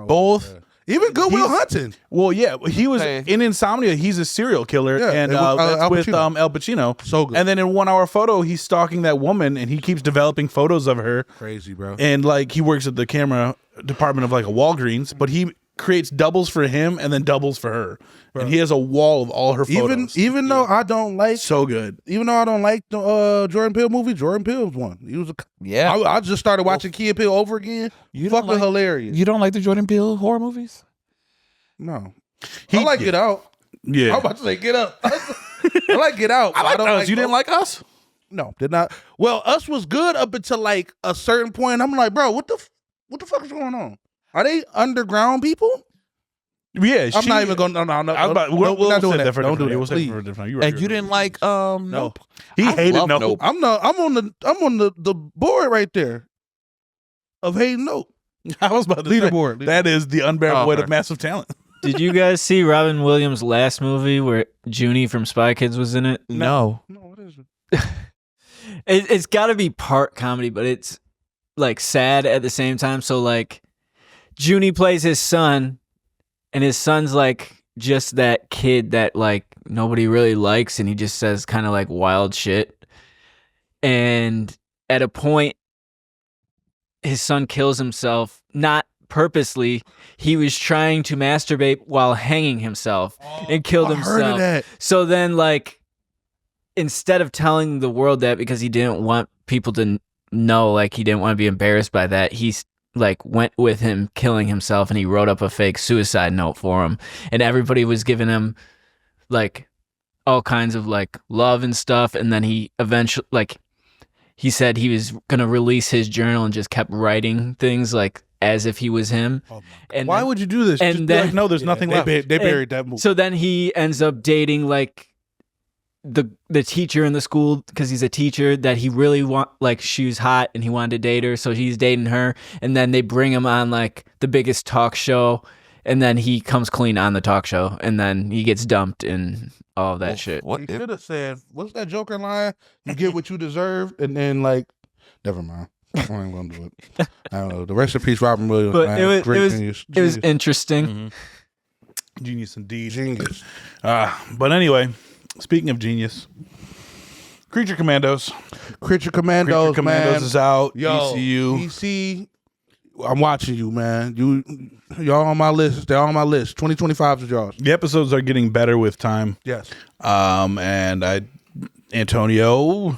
Both. Even Good Will Hunting. Well, yeah, he was Okay. in Insomnia. He's a serial killer, Yeah, and it was, that's Al with Pacino. Al Pacino. So good. And then in 1 Hour Photo, he's stalking that woman, and he keeps developing photos of her. Crazy, bro. And like he works at the camera department of like a Walgreens, but he creates doubles for him and then doubles for her, and he has a wall of all her photos. Even though I don't like, so good. even though I don't like the Jordan Peele movie, Jordan Peele's one. He was Yeah. I just started watching Key and Peele over again. You don't Fucking like- hilarious. You don't like the Jordan Peele horror movies? No, I like Get Out. Yeah, I'm about to say Get Up. I like Get Out. I like don't Us. You didn't like Us? No, did not. Well, Us was good up until like a certain point. I'm like, bro, what the fuck is going on? Are they underground people? Yeah, I'm not even going. No. I was about, we're we're not doing that. different. Don't do that. We'll say Please. for different. You're right. And you didn't like Nope. He I hated love Nope. Nope. I'm on the board right there of hating Nope. I was about to Leaderboard. say that is the unbearable Oh, weight okay. of massive talent. Did you guys see Robin Williams' last movie where Junie from Spy Kids was in it? No. No, what is it? It's got to be part comedy, but it's like sad at the same time. So like, Junie plays his son, and his son's like just that kid that like nobody really likes, and he just says kind of like wild shit. And at a point, his son kills himself, not purposely. He was trying to masturbate while hanging himself and killed I himself. heard of that. So then, like, instead of telling the world that because he didn't want people to know, like, he didn't want to be embarrassed by that, he's like went with him killing himself, and he wrote up a fake suicide note for him, and everybody was giving him like all kinds of like love and stuff, and then he eventually like he said he was gonna release his journal and just kept writing things like as if he was him. And Why then- would you do this? and Just be then- like, no, there's nothing left. They buried that movie. So then he ends up dating like the teacher in the school because he's a teacher that he really like she was hot and he wanted to date her, so he's dating her, and then they bring him on like the biggest talk show, and then he comes clean on the talk show, and then he gets dumped and all of that shit. What? He should have said, "What's that Joker line? You get what you deserve," and then like, never mind. I ain't gonna do it. I don't know. The rest in peace, Robin Williams. But man. it was Great it was genius. it was Genius. interesting. Genius indeed. Genius. But anyway, speaking of genius, Creature Commandos. Creature Commandos, Creature Commandos man. is out. Yo, ECU. EC, I'm watching you, man. Y'all on my list. They're on my list. 2025 is yours. The episodes are getting better with time. Yes. And Antonio.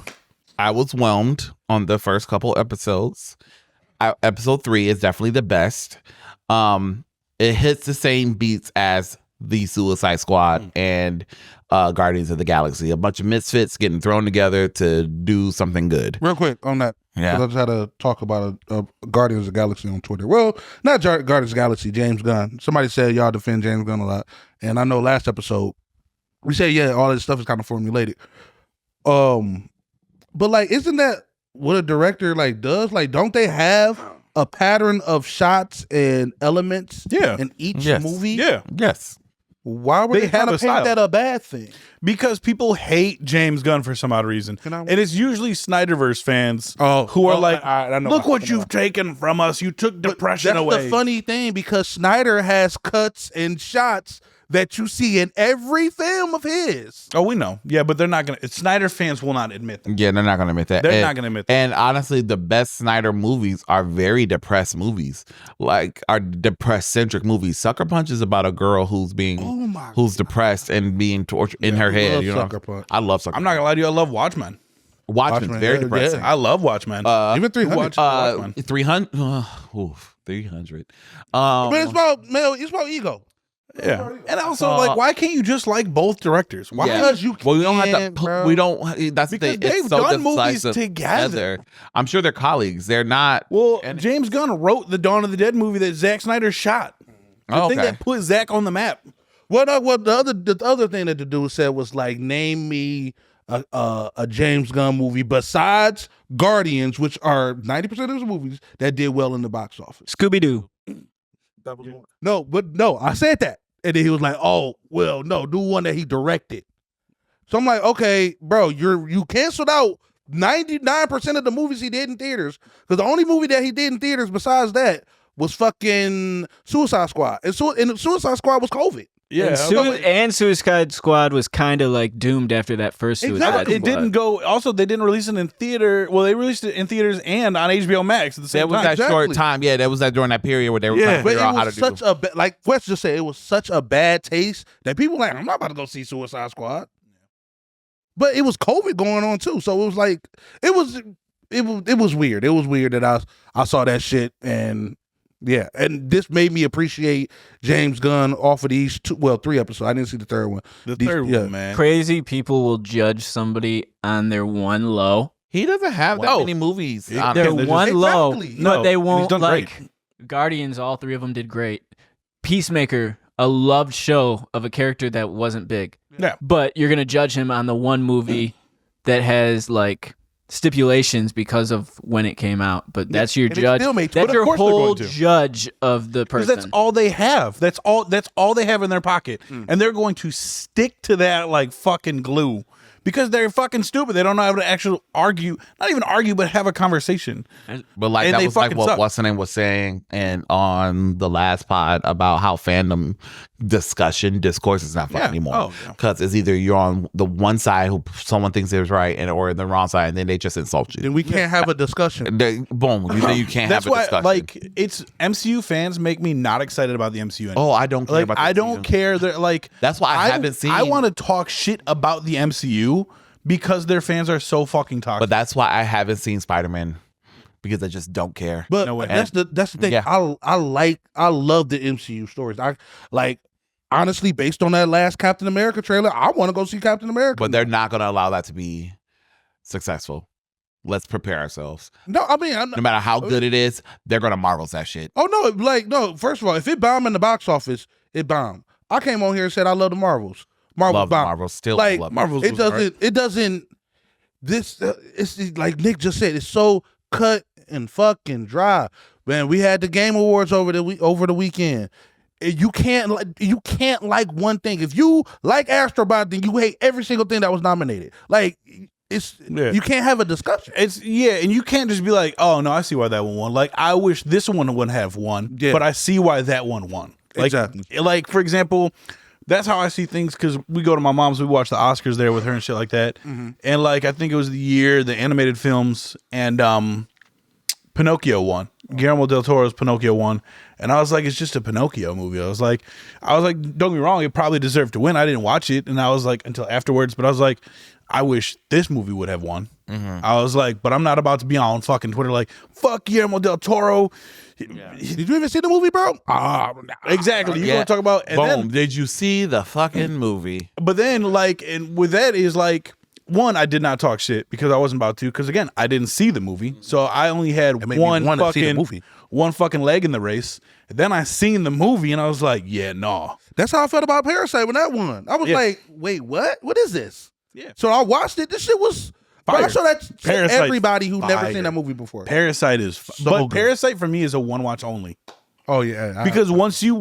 I was whelmed on the first couple episodes. Episode 3 is definitely the best. It hits the same beats as the Suicide Squad and Guardians of the Galaxy. A bunch of misfits getting thrown together to do something good. Real quick on that. Yeah. 'Cause I just had to talk about Guardians of the Galaxy on Twitter. Well, not Guardians of the Galaxy, James Gunn. Somebody said y'all defend James Gunn a lot. And I know last episode, we said, yeah, all this stuff is kind of formulated. But like, isn't that what a director like does? Like, don't they have a pattern of shots and elements Yeah. in each Yes. movie? Yeah. Yes. Why were They they trying have to a paint style. that a bad thing? Because people hate James Gunn for some odd reason. Can I- And it's usually Snyderverse fans Oh, who are oh, like, I know look why, what I know you've taken from us. You took depression That's away. the funny thing, because Snyder has cuts and shots that you see in every film of his. Oh, we know. Yeah, but they're not going to. Snyder fans will not admit that. Yeah, they're not going to admit that. They're not gonna admit that. And honestly, the best Snyder movies are very depressed movies, like are depressed centric movies. Sucker Punch is about a girl who's who's depressed and being tortured in her we head. love You know, Sucker Punch. I love Sucker. I'm not going to lie to you. I love Watchmen. Watchmen's Watchmen, very yeah, depressing. I love Watchmen. Even 300. Watchmen. 300. 300. But it's about ego. Yeah, and also like, why can't you just like both directors? Why? Yeah. Because you Well, we don't have can't, to. bro. We don't. That's the Because thing. they've It's so done movies decisive together. I'm sure they're colleagues. They're not. Well, and- James Gunn wrote the Dawn of the Dead movie that Zack Snyder shot. The thing that put Zack on the map. Well, no, well, the other thing that the dude said was like, name me a James Gunn movie besides Guardians, which are 90% of his movies that did well in the box office. Scooby Doo. No, I said that, and then he was like, "Oh, well, no, do one that he directed." So I'm like, "Okay, bro, you canceled out 99% of the movies he did in theaters because the only movie that he did in theaters besides that was fucking Suicide Squad, and Suicide Squad was COVID." Yeah, And Suicide Squad was kind of like doomed after that first Suicide Exactly. it Squad. didn't go. Also, they didn't release it in theater. Well, they released it in theaters and on HBO Max at the same That was time. that Exactly. short time. Yeah, that was that during that period where they were trying to But figure it out how to was do. such a like Wes just said, it was such a bad taste that people were like, I'm not about to go see Suicide Squad. But it was COVID going on too, so it was like it was weird. It was weird that I saw that shit, and yeah, and this made me appreciate James Gunn off of these 3 episodes. I didn't see the third one. The These- third yeah. one, man. Crazy people will judge somebody on their one low. He doesn't have that Wow. many movies. Yeah, Their they're just- one low, Exactly. but No, they he's won't done like great. Guardians. All 3 of them did great. Peacemaker, a loved show of a character that wasn't big. Yeah. But you're gonna judge him on the one movie that has like stipulations because of when it came out. But that's your and it judge. still made- That's but of your course they're whole going to. judge of the Because person. that's all they have. That's all they have in their pocket, and they're going to stick to that like fucking glue because they're fucking stupid. They don't know how to actually argue, not even argue, but have a conversation. But like And that they was like fucking what suck. what's the name was saying, and on the last pod about how fandom discourse is not fun Yeah. anymore Oh, yeah. because it's either you're on the one side who someone thinks is right and or the wrong side, and then they just insult you. Then we can't have a discussion. And boom, you can't That's have a why, discussion. like, it's MCU fans make me not excited about the MCU anymore. oh, I don't care Like, about. I this don't season. care. They're like, That's why I haven't seen- I want to talk shit about the MCU because their fans are so fucking toxic. But that's why I haven't seen Spider-Man because I just don't care. But No way. that's the thing. Yeah. I love the MCU stories. I like honestly, based on that last Captain America trailer, I want to go see Captain America. But they're not going to allow that to be successful. Let's prepare ourselves. no, I mean, No matter how good it is, they're going to Marvel's that shit. oh no, like no. First of all, if it bombed in the box office, it bombed. I came on here and said I love the Marvels. Marvel Love the bomb. Marvels. Still Like love Marvel's it was doesn't. alright. It doesn't. This it's like Nick just said. It's so cut and fucking dry. Man, we had the Game Awards over the weekend. You can't like one thing. If you like Astrobot, then you hate every single thing that was nominated. Like it's you can't have a discussion. It's and you can't just be like, oh no, I see why that one won. Like, I wish this one would have won, Yeah. but I see why that one won. Like, Exactly. like for example, that's how I see things because we go to my mom's, we watch the Oscars there with her and shit like that. And like, I think it was the animated films, and Pinocchio won. Guillermo del Toro's Pinocchio won, and I was like, it's just a Pinocchio movie. I was like, don't get me wrong, it probably deserved to win. I didn't watch it, and I was like until afterwards, but I was like, I wish this movie would have won. I was like, but I'm not about to be on fucking Twitter like, fuck Guillermo del Toro. Did you even see the movie, bro? Exactly. You want to talk about and Boom. then, Did you see the fucking movie? but then like, and with that is like, one, I did not talk shit because I wasn't about to. Because again, I didn't see the movie, so I only had made me one wanna see the fucking movie. one fucking leg in the race. And then I seen the movie, and I was like, yeah, no. That's how I felt about Parasite when that won. I was Yeah. like, wait, what? What is this? Yeah. So I watched it. This shit was Fire. I showed that to Parasite's everybody who never fire. seen that movie before. Parasite is, but good. Parasite for me is a one watch only Oh yeah, because once you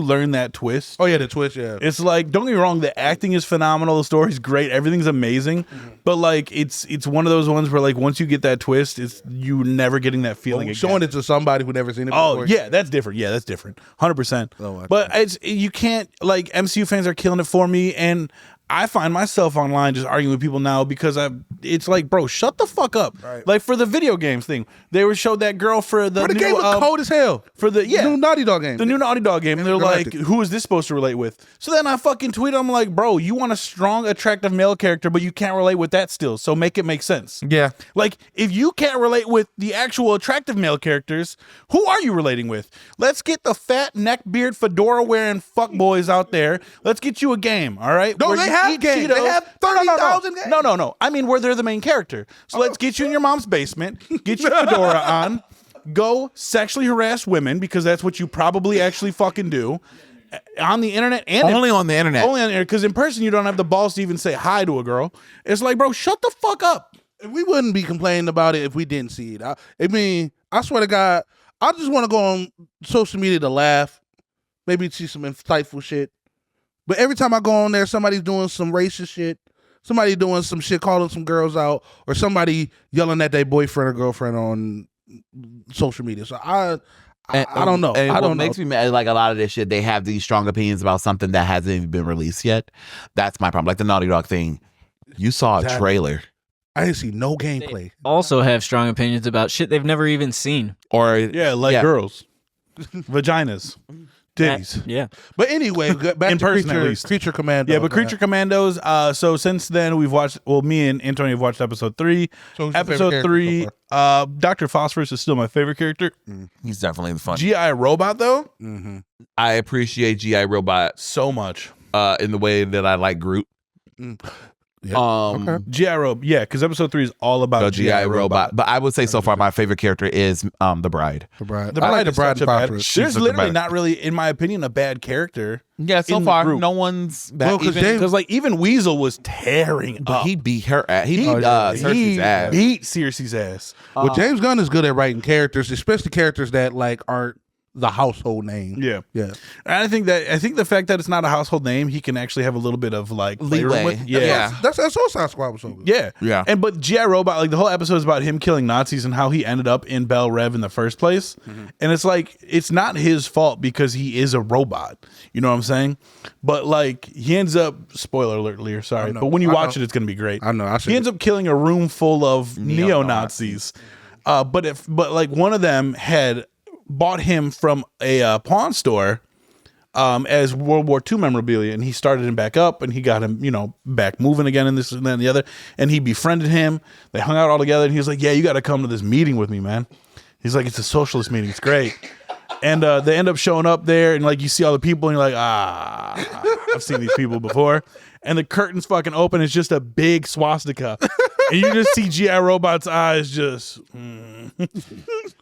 learn that twist, oh yeah, the twist, yeah. it's like, don't get me wrong, the acting is phenomenal, the story's great, everything's amazing, but like it's one of those ones where like once you get that twist, it's you never getting that feeling again. Showing it to somebody who never seen it before. Oh yeah, that's different. Yeah, that's different. 100%. Oh, okay. But you can't, like, MCU fans are killing it for me, and I find myself online just arguing with people now because it's like, bro, shut the fuck up. Right. Like for the video games thing, they were showed that girl for the But the new, game was cold as hell. for the New Naughty Dog game. the new Naughty Dog game. And they're like, Galactic. who is this supposed to relate with? So then I fucking tweet, I'm like, bro, you want a strong, attractive male character, but you can't relate with that still. So make it make sense. Yeah. Like, if you can't relate with the actual attractive male characters, who are you relating with? Let's get the fat, neckbeard, fedora wearing fuckboys out there. Let's get you a game, all right? No, Where they you have eat games. They Cheetos. have No, no, no, 30,000 no. games. No. I mean, where they're the main character. So let's get you in your mom's basement, get your fedora on, go sexually harass women, because that's what you probably actually fucking do. On the internet and Only on the internet. only on the internet, because in person you don't have the balls to even say hi to a girl. It's like, bro, shut the fuck up. We wouldn't be complaining about it if we didn't see it. I mean, I swear to God, I just want to go on social media to laugh, maybe see some insightful shit. But every time I go on there, somebody's doing some racist shit, somebody doing some shit, calling some girls out, or somebody yelling at their boyfriend or girlfriend on social media. So I don't know. And I what don't know. makes me mad, like a lot of this shit, they have these strong opinions about something that hasn't even been released yet. That's my problem. Like the Naughty Dog thing. You saw a Exactly. trailer. I didn't see no gameplay. Also have strong opinions about shit they've never even seen. Or Yeah, like girls, vaginas, titties. Yeah. But anyway, back In to person, at least. Creature Commando. Yeah, but Creature Commandos. So since then we've watched. Well, me and Antonio have watched episode 3. So who's your favorite Episode character 3. so Dr. Phosphorus is still my favorite character. he's definitely the fun. GI Robot though, I appreciate G.I. Robot so much. in the way that I like Groot. Yeah. Okay. GI Robot, yeah, because episode 3 is all about The G.I. Robot. But I would say so far my favorite character is the Bride. The Bride. The I like Bride the is Bride such and a bad. Phosphorus. There's She's such a literally bad- not really, in my opinion, a bad character. Yeah, so in the far group. no one's bad. Well, 'cause even, James- Because like even Weasel was tearing but up. he beat her ass. He beat Oh, yeah. Cersei's ass. beat Cersei's ass. Well, James Gunn is good at writing characters, especially characters that like aren't the household name. Yeah. Yeah. And I think the fact that it's not a household name, he can actually have a little bit of like playroom Leeway. with. Yeah. That's Suicide Squad was so good. Yeah. Yeah. And but G.I. Robot, like the whole episode is about him killing Nazis and how he ended up in Bel Rev in the first place. And it's like, it's not his fault because he is a robot. You know what I'm saying? But like he ends up, spoiler alert, Lear, sorry. know. But when you I watch know. it, it's gonna be great. I know. I He ends up killing a room full of neo-Nazis. But like one of them had bought him from a pawn store as World War II memorabilia, and he started him back up, and he got him, back moving again, and this and that and the other, and he befriended him. They hung out all together, and he was like, "Yeah, you got to come to this meeting with me, man." He's like, "It's a socialist meeting. It's great." And they end up showing up there, and like you see all the people, and you're like, I've seen these people before. And the curtains fucking open. It's just a big swastika, and you just see G.I. Robot's eyes just.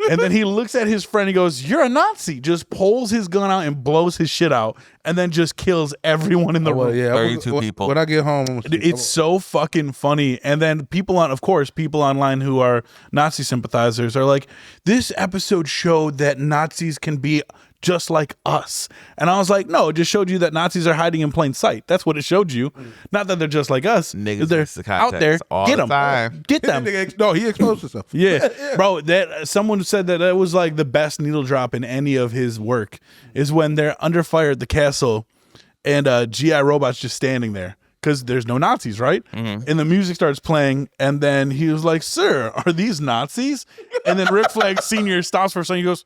And then he looks at his friend. He goes, "You're a Nazi." Just pulls his gun out and blows his shit out, and then just kills everyone in the Well, room. yeah. 32 people. When I get home, I'm gonna see- It's so fucking funny. And then people online who are Nazi sympathizers are like, this episode showed that Nazis can be just like us. And I was like, no, it just showed you that Nazis are hiding in plain sight. That's what it showed you. Not that they're just like us. Niggas They're miss the out there. context all Get the them. time. Get them. No, he exposed himself. Yeah, bro. That someone said that was like the best needle drop in any of his work is when they're under fire at the castle, and GI Robot's just standing there because there's no Nazis, right? And the music starts playing, and then he was like, "Sir, are these Nazis?" And then Rick Flag Sr. stops for a second. He goes,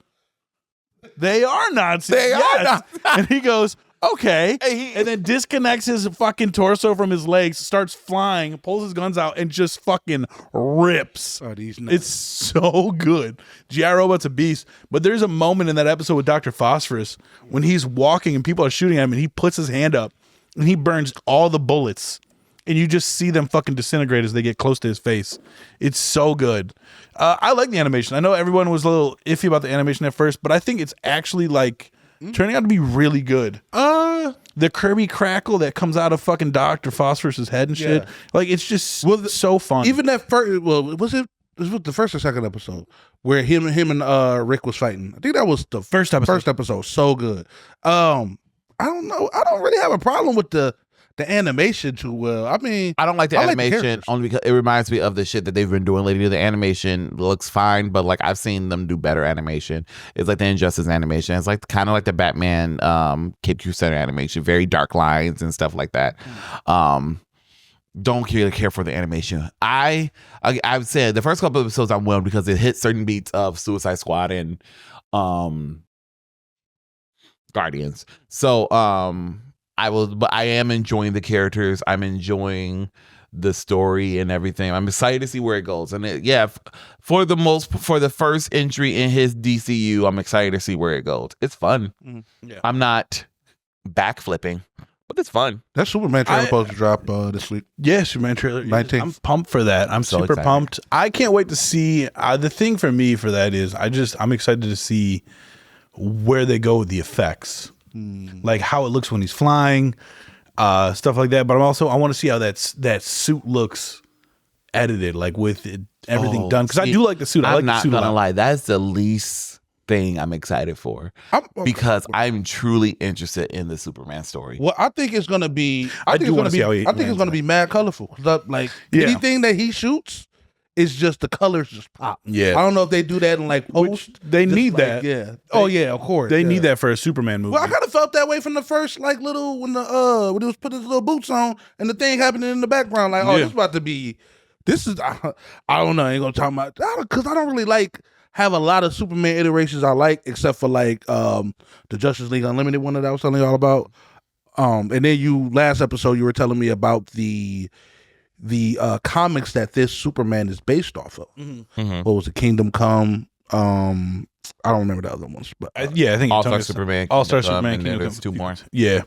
"They are Nazis. They are yes." And he goes, "Okay," and then disconnects his fucking torso from his legs, starts flying, pulls his guns out, and just fucking rips. Oh, these It's so good. G.I. Robot's a beast. But there's a moment in that episode with Dr. Phosphorus when he's walking and people are shooting at him, and he puts his hand up and he burns all the bullets. And you just see them fucking disintegrate as they get close to his face. It's so good. I like the animation. I know everyone was a little iffy about the animation at first, but I think it's actually like turning out to be really good. The Kirby crackle that comes out of fucking Dr. Phosphorus's head and shit. Yeah. Like it's just so fun. even that first. Well, was it? This was the first or second episode where him and Rick was fighting. I think that was the First episode. First episode, so good. I don't know. I don't really have a problem with the the animation too well. I mean, I don't like the I like the animation characters. only because it reminds me of the shit that they've been doing lately. The animation looks fine, but like I've seen them do better animation. It's like the Injustice animation. It's like kind of like the Batman Kid Crusader animation, very dark lines and stuff like that. Don't really care for the animation. I've said the first couple of episodes I'm whelmed because it hit certain beats of Suicide Squad and Guardians. So but I am enjoying the characters. I'm enjoying the story and everything. I'm excited to see where it goes. And for the first entry in his DCU, I'm excited to see where it goes. It's fun. Yeah. I'm not backflipping, but it's fun. That Superman trailer supposed to drop this week. Yeah, Superman trailer. 19th. I'm pumped for that. I'm So super excited. pumped. I can't wait to see. The thing for me for that is I'm excited to see where they go with the effects, like how it looks when he's flying, stuff like that. But I want to see how that suit looks edited, like with everything done. Because I do like the suit. I I'm like the not suit a gonna lot. lie. That's the least thing I'm excited for because I'm truly interested in the Superman story. Well, I think it's gonna be. I do wanna see how he I think it's lands gonna be mad colorful. 'Cause like anything that he shoots, is just the colors just pop. Yeah. I don't know if they do that in like post. They Just need like, that. Yeah. Oh yeah, of course. They yeah. need that for a Superman movie. Well, I kind of felt that way from the first like little when he was putting his little boots on and the thing happening in the background. Like, oh, Yeah. this about to be. This is I don't know. I ain't gonna talk about because I don't really have a lot of Superman iterations I like except for like the Justice League Unlimited one that I was telling y'all about. And then last episode you were telling me about the comics that this Superman is based off of. What was it? Kingdom Come. I don't remember the other ones, but I think All-Star Superman, All-Star Kingdom Come, Superman, and then Kingdom there's Come. 2 more. Yeah.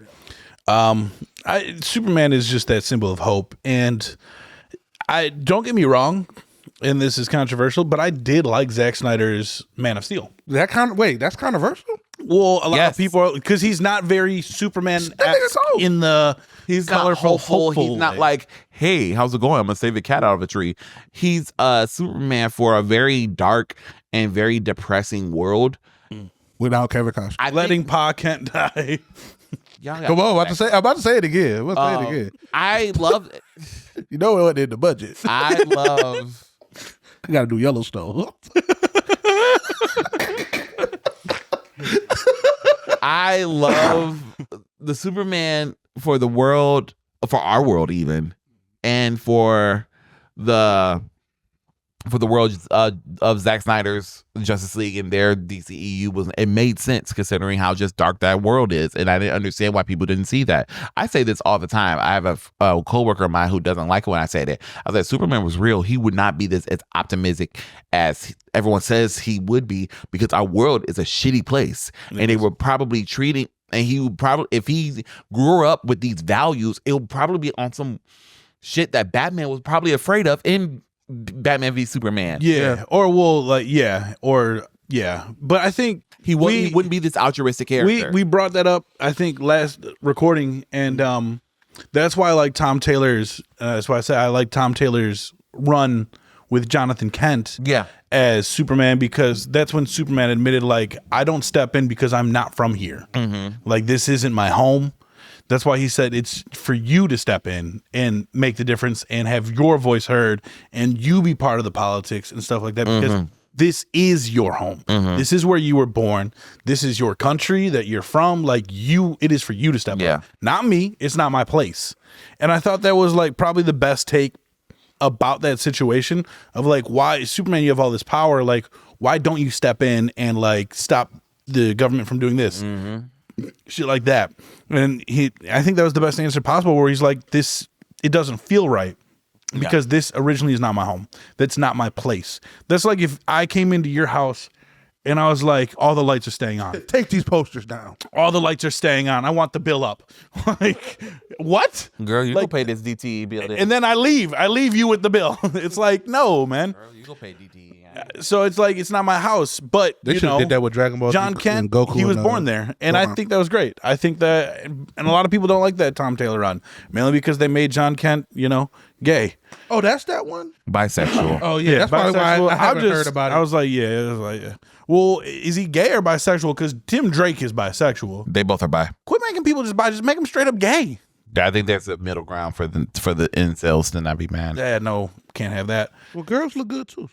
Superman is just that symbol of hope. And I don't get me wrong, and this is controversial, but I did like Zack Snyder's Man of Steel. that's controversial. Well, a lot Yes. of people, because he's not very Superman nigga's hope. in the He's colorful, not hopeful. hopeful He's not way. like, hey, how's it going? I'm gonna save the cat out of a tree. He's Superman for a very dark and very depressing world. Without Kevin Costner. I letting think, Pa Kent die. y'all got- Come on, I'm about to say it again. I'm about to say it again. I love. You know it wasn't in the budget. I love. You got to do Yellowstone. I love the Superman for the world, for our world even, and for the world of Zack Snyder's Justice League and their DCEU it made sense considering how just dark that world is, and I didn't understand why people didn't see that. I say this all the time. I have a coworker of mine who doesn't like it when I say that. I was like, Superman was real. He would not be this as optimistic as everyone says he would be because our world is a shitty place, and they were probably treating. And he would probably, if he grew up with these values, it would probably be on some shit that Batman was probably afraid of in Batman v Superman. Yeah. Or But I think He wouldn't be this altruistic character. we brought that up, I think, last recording, and that's why I like Tom Taylor's. That's why I say I like Tom Taylor's run with Jonathan Kent. Yeah. As Superman, because that's when Superman admitted, like, I don't step in because I'm not from here. Like, this isn't my home. That's why he said it's for you to step in and make the difference and have your voice heard and you be part of the politics and stuff like that, because this is your home. This is where you were born. This is your country that you're from. Like, it is for you to step up. Not me. It's not my place. And I thought that was like probably the best take about that situation of like, why Superman, you have all this power, like, why don't you step in and like stop the government from doing this shit like that? And I think that was the best answer possible, where he's like, this, it doesn't feel right because this originally is not my home. That's not my place. That's like if I came into your house and I was like, all the lights are staying on. Take these posters down. All the lights are staying on. I want the bill up. Like, what? Girl, you Like- go pay this DTE bill. And then I leave you with the bill. It's like, no, man. Girl, you go pay DTE. So it's like, it's not my house, but They you should have know, did that with Dragon Ball. John and Kent, Goku. he was and, born there, and I Gohan. think that was great. I think that, and a lot of people don't like that Tom Taylor run, mainly because they made John Kent, gay. Oh, that's that one. Bisexual. Oh yeah, that's probably why I haven't heard about it. I was like, yeah. Well, is he gay or bisexual? Because Tim Drake is bisexual. They both are bi. Quit making people just bi. Just make them straight up gay. I think there's a middle ground for the incels to not be mad. Yeah, no, can't have that. Well, girls look good too.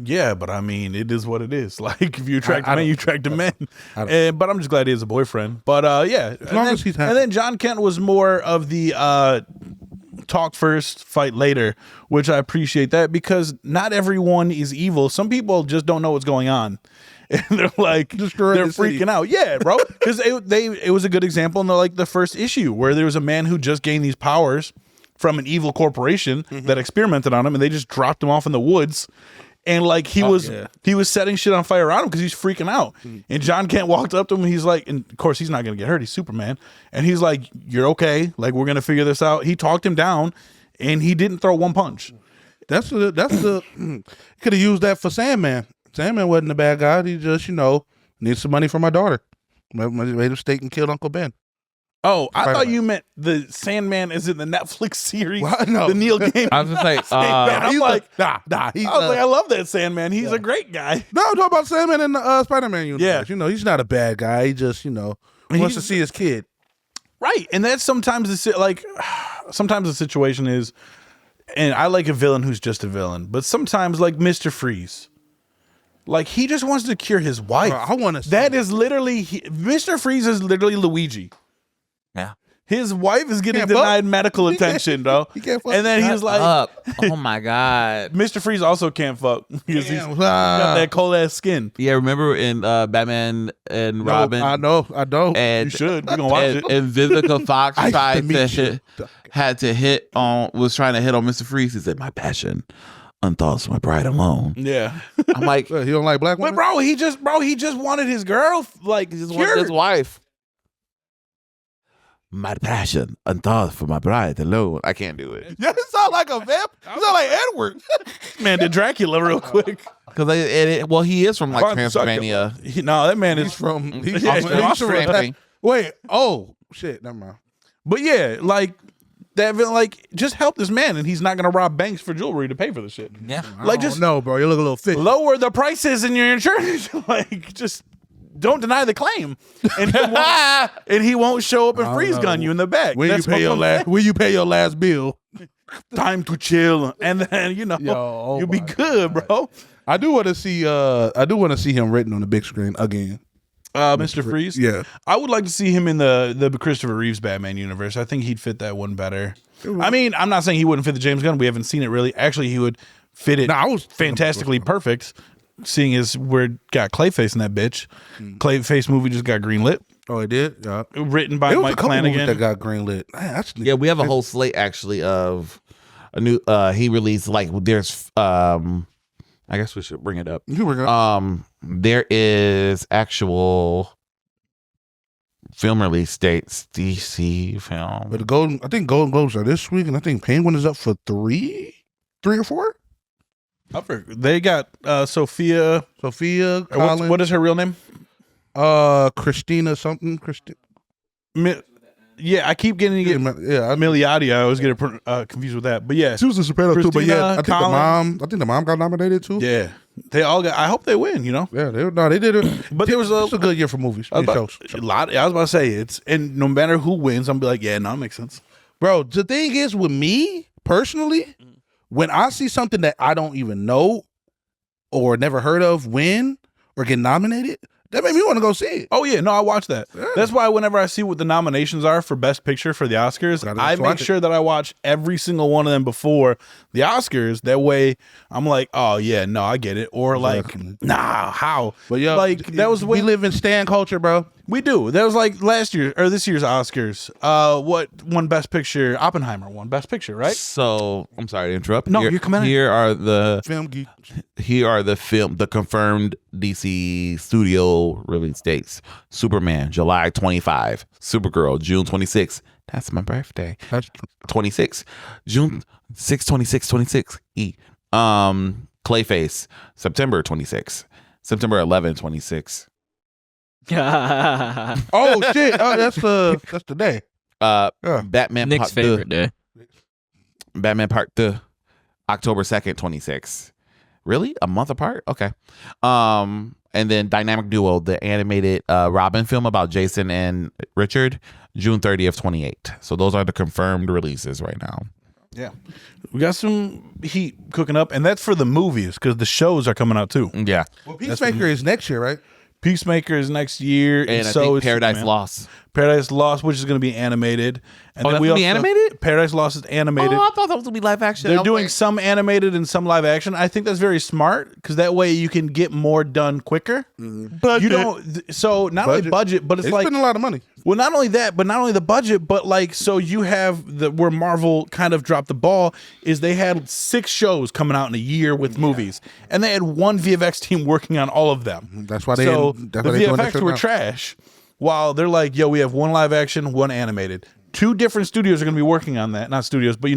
Yeah, but I mean, it is what it is. Like, if you attract I men, don't- you attract the men. I don't- But I'm just glad he has a boyfriend. But yeah, as long as he's happy. And then John Kent was more of the talk first, fight later, which I appreciate that because not everyone is evil. Some people just don't know what's going on. And they're like, Destroying they're the city. freaking out. Yeah, bro. Because it was a good example in the first issue where there was a man who just gained these powers from an evil corporation that experimented on him, and they just dropped him off in the woods. And like he was setting shit on fire around him because he's freaking out. And John Kent walked up to him and he's like, and of course he's not gonna get hurt, he's Superman. And he's like, you're okay, like we're gonna figure this out. He talked him down and he didn't throw one punch. That's the could have used that for Sandman. Sandman wasn't a bad guy. He just, needs some money for my daughter. Made a mistake and killed Uncle Ben. Oh, I Spider-Man. thought you meant the Sandman is in the Netflix series. What? No. The Neil Gaiman. I was just like, Sandman. I'm He's like, nah. He's, I was like, I love that Sandman. He's a great guy. no, I'm talking about Sandman in the Spider-Man universe. Yeah. He's not a bad guy. He just, wants to see his kid. Right. And that's sometimes sometimes the situation is, and I like a villain who's just a villain, but sometimes like Mr. Freeze. Like he just wants to cure his wife. Bro, I want to. That is literally Mr. Freeze is literally Luigi. yeah. His wife is getting Can't fuck. denied medical attention, bro. He can't fuck. And then he's like, Up. Oh my god. Mr. Freeze also can't fuck because he's Damn, got that cold ass skin. Yeah, remember in Batman and Robin? I know. You And should. We're gonna watch and, it. and Vivica Fox I used to tried to meet you. hit, was trying to hit on Mr. Freeze. He said, "My passion, unthaws my pride alone." Yeah. I'm like, He don't like black But women. bro, he just wanted his girl like just cured. want his wife. My passion, unthaws for my bride alone. I can't do it Yeah, it sound like a vamp. It sound like Edward. Man, did Dracula real quick. because well, he is from like Fun Transylvania. No, that man He's is from. He's Yeah, from. he's He's from- Same thing. Wait. Oh shit. Never mind. But yeah, like that. Like, just help this man, and he's not gonna rob banks for jewelry to pay for the shit. Yeah. Like, just no, bro. You look a little fishy. lower the prices in your insurance. Like, just don't deny the claim, and he won't show up and freeze gun you in the back. When That's you pay what your I'm last? saying. When you pay your last bill? Time to chill, and then Yo, oh you'll be my good, bro. I do want to see. I do want to see him written on the big screen again. Mr. Freeze. Yeah. I would like to see him in the Christopher Reeves Batman universe. I think he'd fit that one better. I mean, I'm not saying he wouldn't fit the James Gunn. We haven't seen it really. Actually, he would fit it No, I was fantastically perfect. Seeing as we're got Clayface in that bitch. Clayface movie just got greenlit. Oh, it did. Yeah. Written by There was Mike a couple movies Flanagan. that got greenlit. Man, that's Yeah, we have a whole slate actually of a new. He released like there's. I guess we should bring it up. You were There is actual film release dates. DC film. but I think Golden Globes are this week, and I think Penguin is up for three or four. They got Sophia. Sophia, Colin, What is her real name? Christina something. Yeah, I keep getting Yeah, Milioti. I always get it confused with that. But yeah, Susan Soprano too. But Christina, yeah, I think Colin. the mom got nominated too. yeah, they all got. I hope they win. You know, Yeah, they did it. But there was It's a good year for movies. a and shows. lot. I was about to say it's, and no matter who wins, I'm gonna be like, yeah, no, it makes sense. Bro, the thing is with me personally, when I see something that I don't even know or never heard of win or get nominated, that made me want to go see it. Oh yeah, no, I watch that. Yeah. That's why whenever I see what the nominations are for Best Picture for the Oscars, Gotta I just make watch it. sure that I watch every single one of them before the Oscars. That way, I'm like, oh yeah, no, I get it. Or like, Exactly. nah, how? But yeah, like that was we when live in stan culture, bro. we do. That was like last year or this year's Oscars. What won Best Picture? Oppenheimer won Best Picture, right? So I'm sorry to interrupt. No, you're coming in. Here are the Film geek. the confirmed DC studio release dates. Superman, July 25. Supergirl, June 26. That's my birthday. That's 26. June 6, 26, 26. Clayface, September 26. September 11, 26. oh shit. Oh, that's the day. Yeah. Batman Nick's Part favorite 2. day. Batman Part 2. October 2nd, 26. Really? A month apart? Okay. And then Dynamic Duo, the animated Robin film about Jason and Richard, June 30th, 28. So those are the confirmed releases right now. Yeah. We got some heat cooking up, and that's for the movies because the shows are coming out too. Yeah. Well, Peacemaker is next year, right? Peacemaker is next year, And I so think is Paradise Superman. Lost. Paradise Lost, which is going to be animated. And Oh, that's gonna be animated? Paradise Lost is animated. Oh, I thought that was going to be live action. They're doing some animated and some live action. I think that's very smart because that way you can get more done quicker. Budget. You don't. So not only budget, but it's They like spend a lot of money. well, not only that, but not only the budget, but like so you have the where Marvel kind of dropped the ball is they had 6 shows coming out in a year with movies, and they had one VFX team working on all of them. That's why they. So That's the why they doing VFX this were now. trash. While they're like, yo, we have one live action, one animated. 2 different studios are going to be working on that. Not studios, but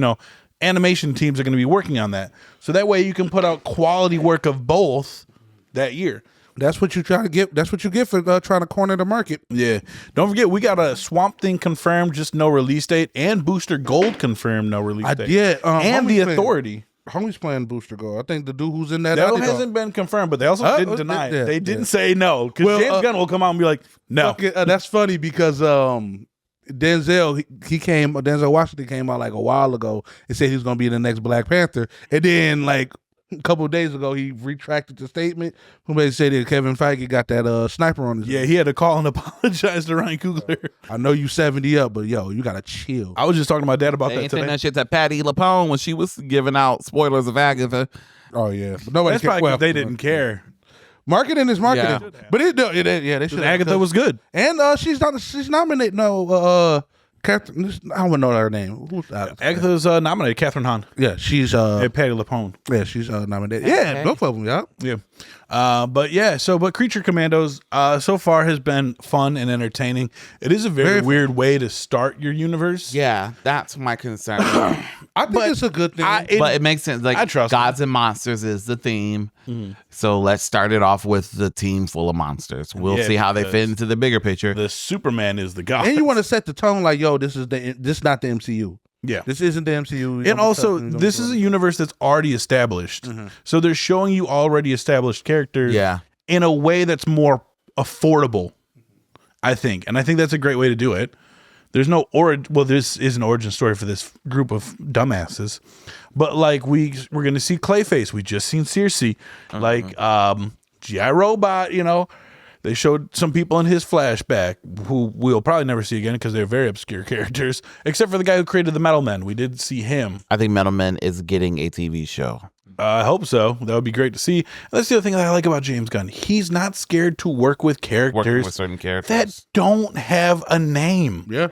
animation teams are going to be working on that. So that way you can put out quality work of both that year. That's what you try to get. That's what you get for trying to corner the market. Yeah. Don't forget, we got a Swamp Thing confirmed, just no release date, and Booster Gold confirmed, no release date. And The Authority. Homie's playing Booster Gold. I think the dude who's in that. That other hasn't been confirmed, but they also didn't deny it. They didn't say no. Because Well, James Gunn will come out and be like, no. Okay, that's funny because Denzel Washington came out like a while ago and said he was going to be the next Black Panther, and then like a couple of days ago he retracted the statement. Somebody said that Kevin Feige got that sniper on his. Yeah, he had to call and apologize to Ryan Coogler. I know you 70 up, but yo, you gotta chill. I was just talking to my dad about They that ain't saying today. that shit to Patty LaPone when she was giving out spoilers of Agatha. Oh yeah, but nobody. That's probably because they didn't care. Marketing is marketing, Yeah. but they should. Agatha was good. and she's nominated. No, Catherine. I don't know her name. Who's Agatha's nominated. Catherine Hahn. Yeah, she's And Patty LaPone. yeah, she's nominated. Yeah, both of them. Yeah. Yeah. But Creature Commandos so far has been fun and entertaining. It is a very weird way to start your universe. Yeah, that's my concern. I think it's a good thing. But it makes sense. Like I trust Gods and Monsters is the theme. So let's start it off with the team full of monsters. We'll Yeah, see how they because fit into the bigger picture. The Superman is the god. and you want to set the tone like, yo, this is not the MCU. Yeah. This isn't the MCU. And also, this is a universe that's already established. So they're showing you already established characters Yeah. in a way that's more affordable, I think. And I think that's a great way to do it. There's no this is an origin story for this group of dumbasses. But like we're going to see Clayface. We just seen Circe. Like G.I. Robot, They showed some people in his flashback who we'll probably never see again because they're very obscure characters, except for the guy who created the Metal Men. We did see him. I think Metal Men is getting a TV show. I hope so. That would be great to see. And that's the other thing that I like about James Gunn. He's not scared to work with characters Working with certain characters. that don't have a name. Yeah.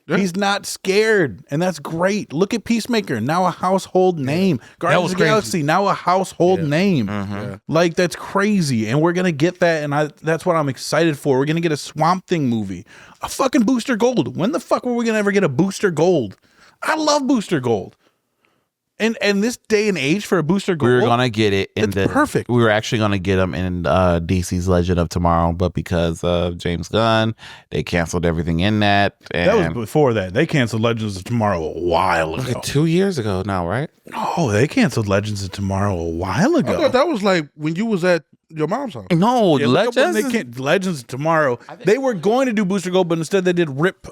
He's not scared, and that's great. Look at Peacemaker, now a household name. Guardians was of the Galaxy, now a household name. Like, that's crazy, and we're going to get that, and that's what I'm excited for. We're going to get a Swamp Thing movie. A fucking Booster Gold. When the fuck were we going to ever get a Booster Gold? I love Booster Gold. And this day and age for a Booster Gold, We were gonna get it in It's perfect. We were actually gonna get them in DC's Legend of Tomorrow, but because of James Gunn, they canceled everything in that. And that was before that. They canceled Legends of Tomorrow a while ago. 2 years ago now, right? Oh, they canceled Legends of Tomorrow a while I ago. thought that was like when you was at your mom's house. No, Yeah, look up when Legends. they can't Legends of Tomorrow. They were going to do Booster Gold, but instead they did Rip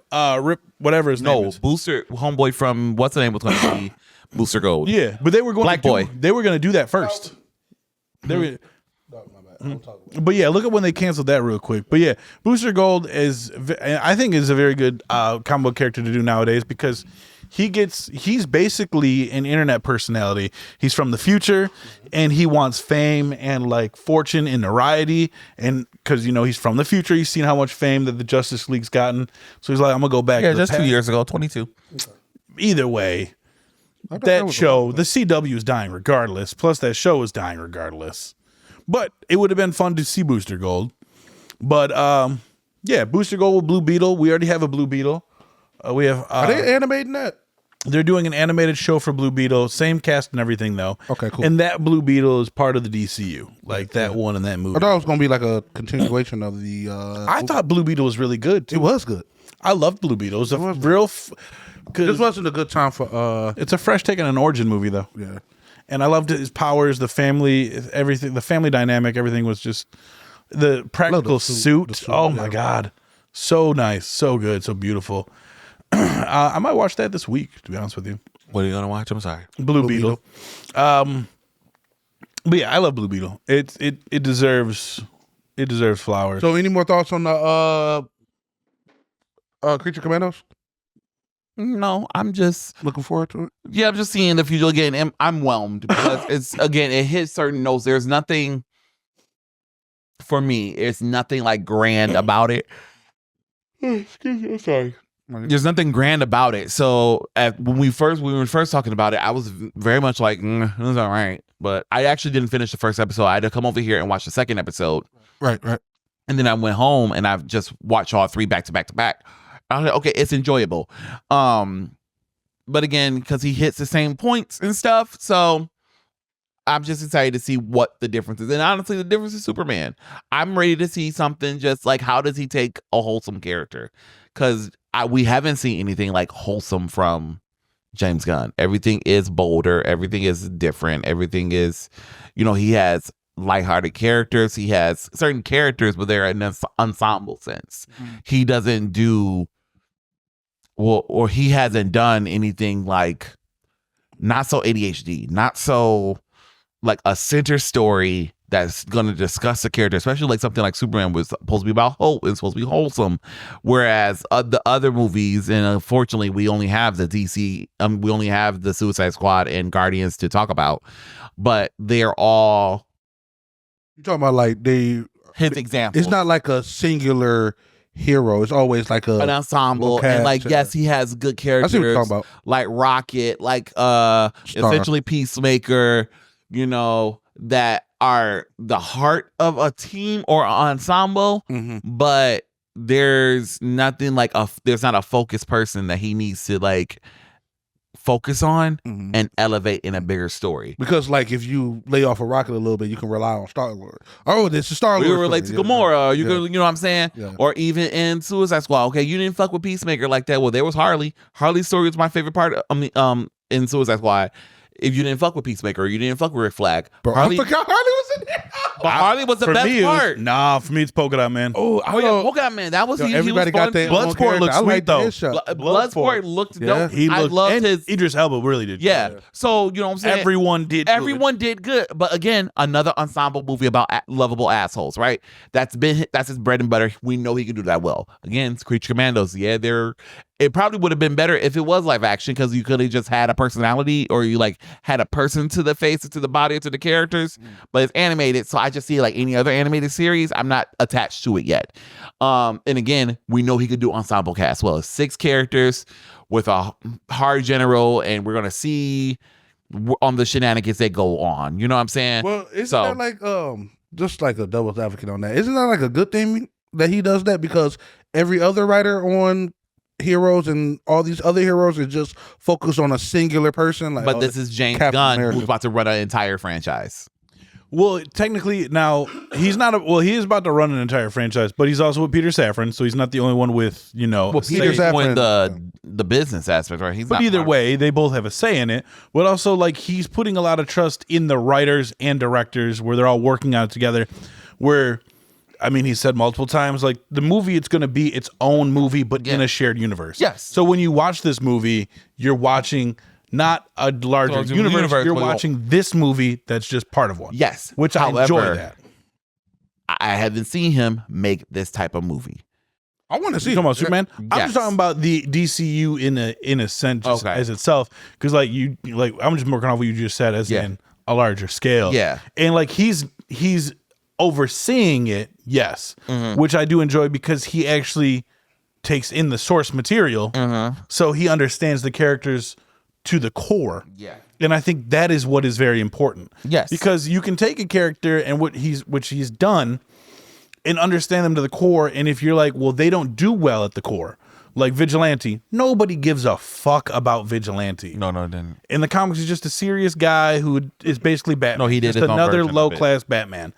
whatever his name No, is. Booster homeboy from what's the name was gonna be Booster Gold. Yeah, but they were going Black to Boy. They were going to do that first. They were. But yeah, look at when they canceled that real quick. But yeah, Booster Gold I think is a very good comic book character to do nowadays because he's basically an internet personality. He's from the future and he wants fame and like fortune and notoriety. And because, he's from the future, he's seen how much fame that the Justice League's gotten. So he's like, I'm going to go back. Yeah, to the just 2 past. years ago, 22. Either way, that show, the CW is dying regardless. Plus, that show is dying regardless. But it would have been fun to see Booster Gold. But yeah, Booster Gold with Blue Beetle. We already have a Blue Beetle. We have. Are they animating that? They're doing an animated show for Blue Beetle. Same cast and everything, though. Okay, cool. And that Blue Beetle is part of the DCU, like that one in that movie. I thought it was gonna be like a continuation of the. I thought Blue Beetle was really good too. it was good. I loved Blue Beetle. It was a real. This wasn't a good time for. It's a fresh take on an origin movie, though. Yeah. and I loved his powers, the family, everything, the family dynamic, everything was just the practical suit. Oh my god, so nice, so good, so beautiful. I might watch that this week, to be honest with you. What are you gonna watch? I'm sorry. Blue Beetle. But yeah, I love Blue Beetle. It deserves flowers. So, any more thoughts on the Creature Commandos? No, I'm just Looking forward to it. Yeah, I'm just seeing the future again, and I'm whelmed because it's again it hits certain notes. There's nothing for me. It's nothing like grand about it. Excuse me, I'm sorry. There's nothing grand about it. So when we were first talking about it, I was very much like, it was all right. But I actually didn't finish the first episode. I had to come over here and watch the second episode. Right. And then I went home and I've just watched all three back to back to back. I was like, okay, it's enjoyable. But again, because he hits the same points and stuff. So I'm just excited to see what the difference is. And honestly, the difference is Superman. I'm ready to see something just like, how does he take a wholesome character? Because we haven't seen anything like wholesome from James Gunn. Everything is bolder. Everything is different. Everything is, he has lighthearted characters. He has certain characters, but they're in an ensemble sense. Mm-hmm. He doesn't do, or he hasn't done anything like not so ADHD, not so like a center story that's going to discuss the character, especially like something like Superman was supposed to be about hope and supposed to be wholesome. Whereas the other movies, and unfortunately we only have the DC, we only have the Suicide Squad and Guardians to talk about, but they're all. You're talking about like his examples. It's not like a singular hero. It's always like an ensemble. And like, yes, he has good characters. I see what you're talking about. Like Rocket, like essentially Peacemaker, that are the heart of a team or ensemble, but there's nothing like there's not a focused person that he needs to like focus on and elevate in a bigger story. Because like if you lay off a Rocket a little bit, you can rely on Star-Lord. Oh, this is Star-Lord. We relate to Gamora. You know what I'm saying? Yeah. Or even in Suicide Squad. Okay, you didn't fuck with Peacemaker like that. Well, there was Harley. Harley's story was my favorite part in Suicide Squad. If you didn't fuck with Peacemaker, or you didn't fuck with Rick Flag. Bro, I forgot Harley was in there. But Harley was the best part. For me, it's Polka Dot Man. Polka Dot Man. That was everybody got that. Bloodsport looked sweet though. Bloodsport looked dope. I loved his. Idris Elba really did. Yeah. So you know what I'm saying. Everyone did good. But again, another ensemble movie about lovable assholes, right? That's his bread and butter. We know he can do that well. Again, it's Creature Commandos. Yeah, it probably would have been better if it was live action because you could have just had a personality or you like had a person to the face or to the body or to the characters. But it's animated, so I just see it like any other animated series. I'm not attached to it yet. And again, we know he could do ensemble cast well. 6 characters with a hard general, and we're gonna see on the shenanigans that go on. You know what I'm saying? Well, isn't that like just like a devil's advocate on that? Isn't that like a good thing that he does that? Because every other writer on Heroes and all these other heroes is just focused on a singular person. Like, but this is James Captain Gunn America. who's about to run an entire franchise. Well, technically now he's not. He is about to run an entire franchise, but he's also with Peter Safran, so he's not the only one with Well, Peter Safran, the business aspect, right? But either way, they both have a say in it. But also, like, he's putting a lot of trust in the writers and directors, where they're all working on it together. Where, I mean, he said multiple times, like, the movie, it's going to be its own movie, but in a shared universe. Yes. So when you watch this movie, you're watching not a larger universe. You're watching this movie that's just part of one. Yes. Which I enjoy that. I haven't seen him make this type of movie. I want to see. You talking about Superman? Yes. I'm just talking about the DCU in a sense as itself. Because I'm just working off what you just said as in a larger scale. Yeah. And like he's overseeing it, yes, which I do enjoy because he actually takes in the source material, so he understands the characters to the core. Yeah, and I think that is what is very important. Yes, because you can take a character and which he's done, and understand them to the core. And if you're like, well, they don't do well at the core, like Vigilante, nobody gives a fuck about Vigilante. No, it didn't. In the comics, he's just a serious guy who is basically Batman. No, he did just another low class Batman.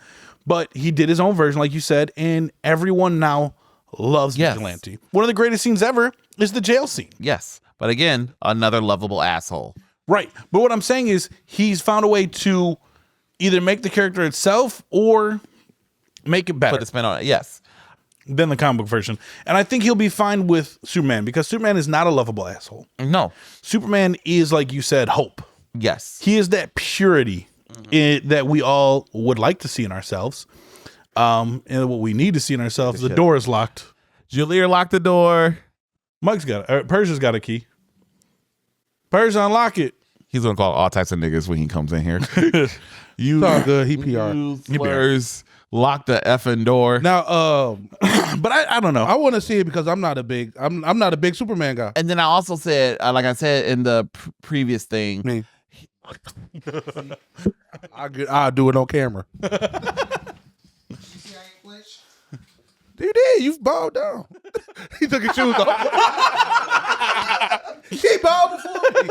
But he did his own version, like you said, and everyone now loves Vigilante. One of the greatest scenes ever is the jail scene. Yes. But again, another lovable asshole. Right. But what I'm saying is he's found a way to either make the character itself or make it better Put a spin on it. Yes. than the comic book version. And I think he'll be fine with Superman because Superman is not a lovable asshole. No. Superman is, like you said, hope. Yes. He is that purity that we all would like to see in ourselves. And what we need to see in ourselves, the door is locked. Julia locked the door. Mug's got it. Persia's got a key. Persia, unlock it. He's gonna call all types of niggas when he comes in here. It's all good. He PR. You slurs, lock the effing door. Now, But I don't know. I want to see it because I'm not a big Superman guy. And then I also said, like I said in the previous thing, Me. I'll do it on camera. You did. You bowed down. He took his shoes off. He bowed before me.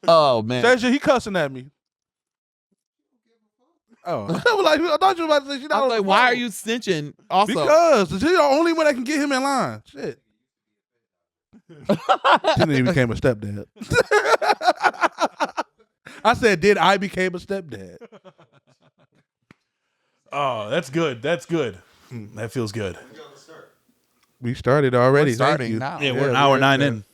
oh man, Sasha, he cussing at me. Oh, I thought you were about to say she I was like, why are you snitching? Also, Because she's the only one that can get him in line. Shit. She then became a stepdad. I said, did I became a stepdad? Oh, that's good. That's good. That feels good. We started already. We're Thank starting you. now. Yeah, we're an hour 9 in.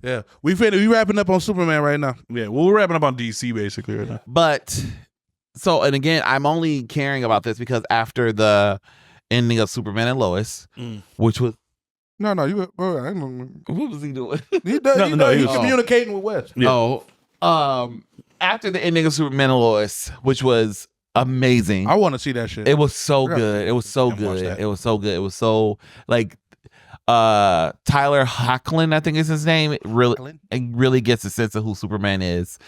Yeah, we wrapping up on Superman right now. Yeah, well, we're wrapping up on DC basically right now. but so and again, I'm only caring about this because after the ending of Superman and Lois, which was No, you. what was he doing? He does. No, he he's was- communicating with Wes. Yeah. After the ending of Superman and Lois, which was amazing. I want to see that shit. It was so good. It was so Can't watch good. that. It was so good. It was so like Tyler Hoechlin, I think is his name. It really gets a sense of who Superman is.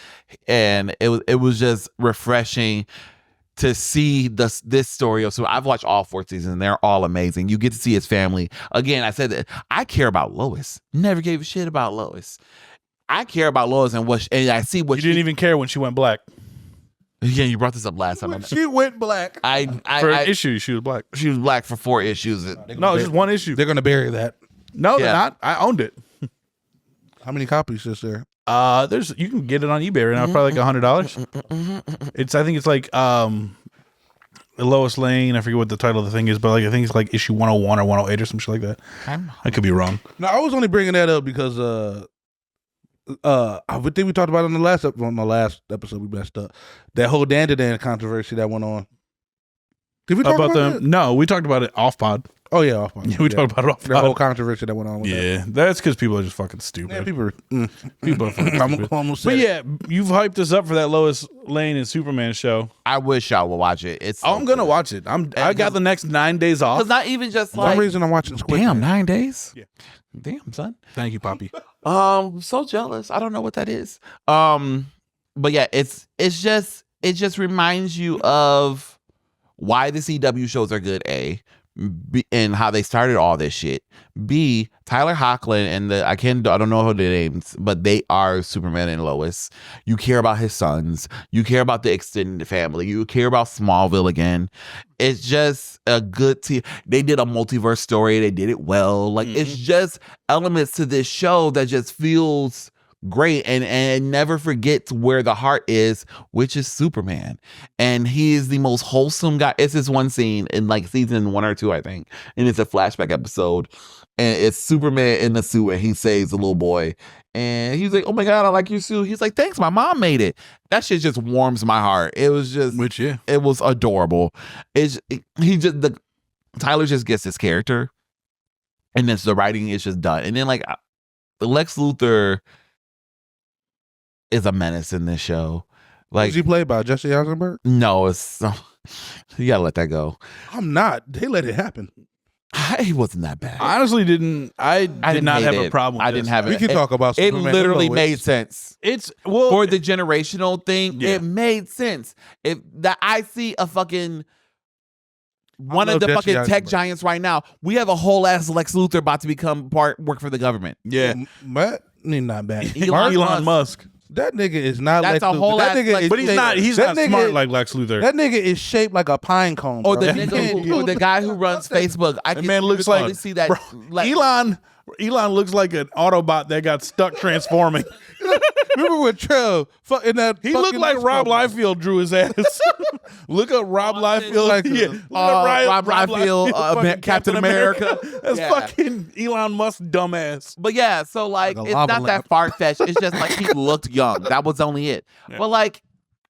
And it was just refreshing to see this story of so I've watched all 4 seasons and they're all amazing. You get to see his family. Again, I said that I care about Lois. Never gave a shit about Lois. I care about Lois and and I see what You didn't even care when she went black. Yeah, you brought this up last time. When she went black. For an issue, she was black. She was black for 4 issues. No, it's just one issue. They're gonna bury that. No, they're Yeah. not. I owned it. How many copies is there? You can get it on eBay right now, probably like $100. I think it's like Lois Lane. I forget what the title of the thing is, but like I think it's like issue 101 or 108 or some shit like that. I could be wrong. No, I was only bringing that up because I think we talked about it on the last episode. We messed up that whole Dan controversy that went on. Did we talk about that? No, we talked about it off pod. Oh yeah, off pod. Yeah, we talked about it off the whole pod. controversy that went on. With Yeah, that's because people are just fucking stupid. Yeah, people are. People are fucking stupid. Almost But yeah, you've hyped us up for that Lois Lane and Superman show. I wish y'all would watch it. It's I'm gonna watch it. I got the next 9 days off. Because not even just For some like reason I'm watching Squid. damn Game. 9 days. Yeah. Damn son. Thank you, Poppy. So jealous. I don't know what that is. But yeah, it just reminds you of why the CW shows are good. A, B, and how they started all this shit. B, Tyler Hoechlin and I don't know who their names, but they are Superman and Lois. You care about his sons. You care about the extended family. You care about Smallville again. It's just a good team. They did a multiverse story. They did it well. Like it's just elements to this show that just feels great and never forgets where the heart is, which is Superman. And he is the most wholesome guy. It's this one scene in like season 1 or 2, I think, and it's a flashback episode, and it's Superman in the suit and he saves the little boy, and he's like, oh my god, I like your suit. He's like, thanks, my mom made it. That shit just warms my heart. It was just it was adorable. Tyler just gets his character, and then the writing is just done. And then like Lex Luthor is a menace in this show. Like, Who's he played by? Jesse Eisenberg? no, it's you gotta let that go. I'm not. They let it happen. He wasn't that bad. I honestly didn't. I did not hate have a it. problem. With I didn't this. have We it. can talk about It Superman literally and Lois. made sense. It's For the generational thing, Yeah. it made sense. If that I see a fucking one love of the Jesse fucking tech Eisenberg. giants right now, we have a whole ass Lex Luthor about to become work for the government. Yeah, Matt, he's not bad. Elon Musk. That nigga is not. That's Lex a whole Luthor. That ass, nigga like- is But he's shaped- not. He's that not nigga smart is- like Lex Luthor. That nigga is shaped like a pine cone. Or bro. the nigga or the guy who runs Facebook. I That can man looks clearly like see that. bro, like, Elon looks like an Autobot that got stuck transforming. Remember when Trev in that He looked like Rob Liefeld drew his ass. Look up Rob Liefeld. like, Yeah, look up Rob Liefeld, fucking Captain America. That's Yeah. fucking Elon Musk dumbass. But yeah, so like Like a it's lava not that lamp. far fetched. It's just like he looked young. That was only it. But like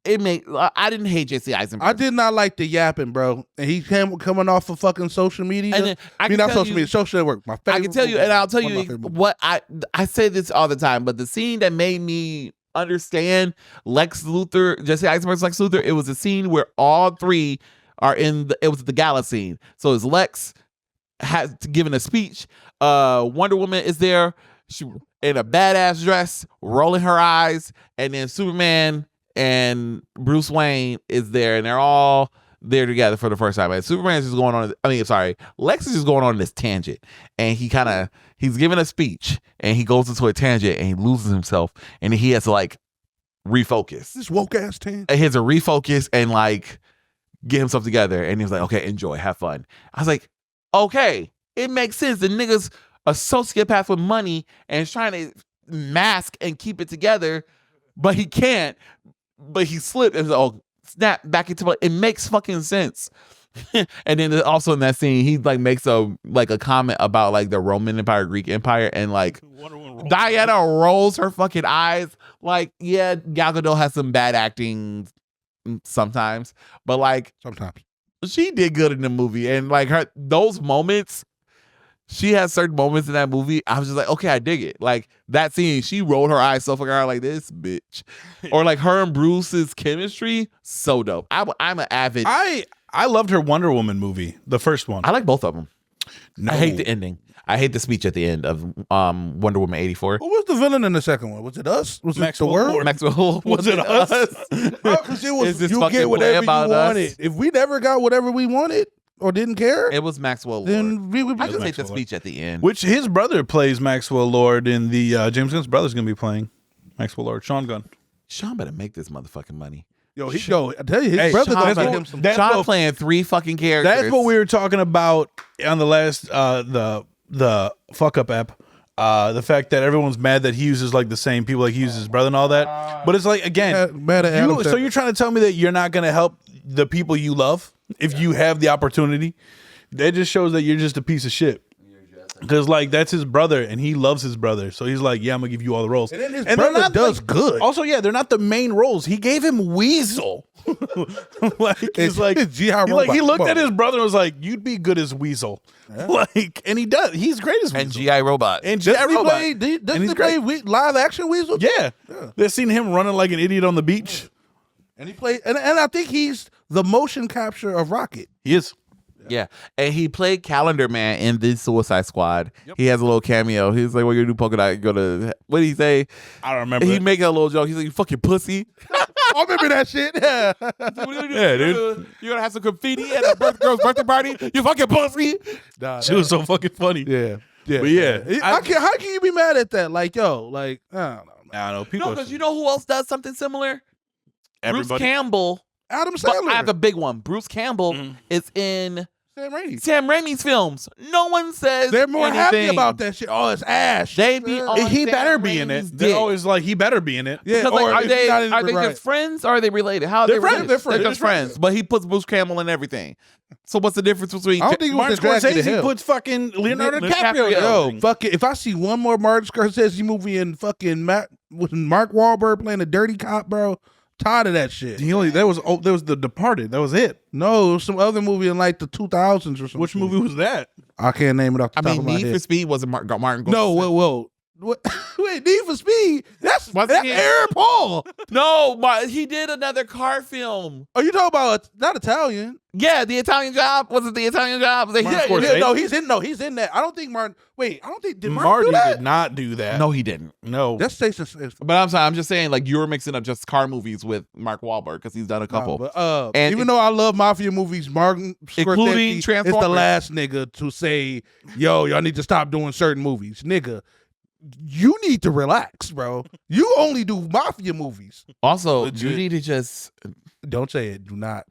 it made. I didn't hate Jesse Eisenberg. I did not like the yapping, bro. And he coming off of fucking social media. And then I I mean, can not tell social you- media, social network. My favorite. I can tell you, and I'll tell one of my you favorite movies. what I say this all the time, but the scene that made me understand Lex Luthor, Jesse Eisenberg's Lex Luthor, it was a scene where all three are it was the gala scene. So it's Lex has given a speech. Wonder Woman is there, she in a badass dress, rolling her eyes, and then Superman and Bruce Wayne is there, and they're all there together for the first time. And Superman's just going on. Lex is just going on this tangent, and he's giving a speech, and he goes into a tangent, and he loses himself, and he has to like refocus. This woke ass tan. And he has to refocus and like get himself together. And he was like, "Okay, enjoy, have fun." I was like, "Okay, it makes sense." The nigga's a sociopath with money and is trying to mask and keep it together, but he can't. But he slipped and was like, "Oh, snap back into it." Makes fucking sense. And then also in that scene, he like makes a comment about like the Roman Empire, Greek Empire, and like Diana rolls her fucking eyes. Like, yeah, Gal Gadot has some bad acting sometimes, but like Sometimes. she did good in the movie, and like those moments. She has certain moments in that movie. I was just like, okay, I dig it. Like that scene, she rolled her eyes so fucking hard, like this bitch, or like her and Bruce's chemistry, so dope. I'm an avid. I loved her Wonder Woman movie, the first one. I like both of them. No. I hate the ending. I hate the speech at the end of Wonder Woman 84. Who was the villain in the second one? Was it us? Was Maxwell it the world? Lord. Maxwell, Was it us? Because it Is was this you fucking get way whatever you about us? wanted. If we never got whatever we wanted or didn't care, It was Maxwell Lord. then we would be I just good. hate the speech at the end. Which his brother plays Maxwell Lord in the James Gunn's brother's going to be playing Maxwell Lord, Sean Gunn. Sean better make this motherfucking money. Yo, I tell you, his Hey, brother Sean gonna better- get him some. That's Sean what- playing 3 fucking characters. That's what we were talking about on the last the fuck up app. The fact that everyone's mad that he uses like the same people, like he uses his brother and all that. But it's like again, Mad at Adam so Sandler. you're trying to tell me that you're not going to help the people you love if you have the opportunity? That just shows that you're just a piece of shit. Because like that's his brother and he loves his brother, so he's like, yeah, I'm gonna give you all the roles. And then his they're brother not, does like- good. Also, yeah, they're not the main roles. He gave him Weasel. Like he's like, it's G.I. he, like, he Robot. looked at his brother and was like, "You'd be good as Weasel." Like, and he does. He's great as Weasel. and GI Robot. And G.I. Doesn't he Robot. play? And Doesn't he's he play live action Weasel? Yeah. They've seen him running like an idiot on the beach. And he played, and I think he's the motion capture of Rocket. He is. Yeah, and he played Calendar Man in the Suicide Squad. He has a little cameo. He's like, "Well, you do polka dot. Go to what did he say?" I don't remember. He that. making a little joke. He's like, "You fucking pussy." I remember that shit. Yeah. Yeah, dude. You're gonna have some graffiti at a girl's birthday party. You fucking pussy. Nah, She was so fucking funny. yeah. Yeah. But yeah, How can you be mad at that? Like, yo, like, I don't know. I don't know. People, No, because you know who else does something similar? Bruce everybody. Campbell. Adam But Sandler. I have a big one. Bruce Campbell is in Sam Raimi. Sam Raimi's films. No one says They're more happy anything. about that shit. Oh, it's Ash. They be on He Sam better be in Raimi's it. They're dick. always like, he better be in it. Yeah, Because, or like, if he's not are they right. just friends or are they related? How are They're they friends. related? They're friends. They're just friends. But he puts Bruce Campbell in everything. So what's the difference between? I don't think it was Martin the Jackie to Scorsese hell. puts fucking Leonardo DiCaprio. DiCaprio. Yo, fuck it. If I see one more Martin Scorsese movie in fucking with Mark Wahlberg playing a dirty cop, bro, tired of that shit. That was The Departed. That was it. No, it was some other movie in like the 2000s or something. Which movie was that? I can't name it off the I top mean, of my Need for head. Speed wasn't Martin. No, whoa. What? Wait, Need for Speed? That's Aaron Paul. No, he did another car film. Are you talking about not Italian? Yeah, The Italian Job. Was it The Italian Job? Martin Scorsese? He's in that. I don't think Martin. Wait, I don't think did Martin Marty do that? did not do that. No, he didn't. No. That's Station. But I'm sorry. I'm just saying, like, you're mixing up just car movies with Mark Wahlberg because he's done a couple. And even though I love mafia movies, Martin Including Scorsese is the Transformers. last nigga to say, "Yo, y'all need to stop doing certain movies, nigga." You need to relax, bro. You only do mafia movies. Also, Legit. you need to just Don't say it. Do not.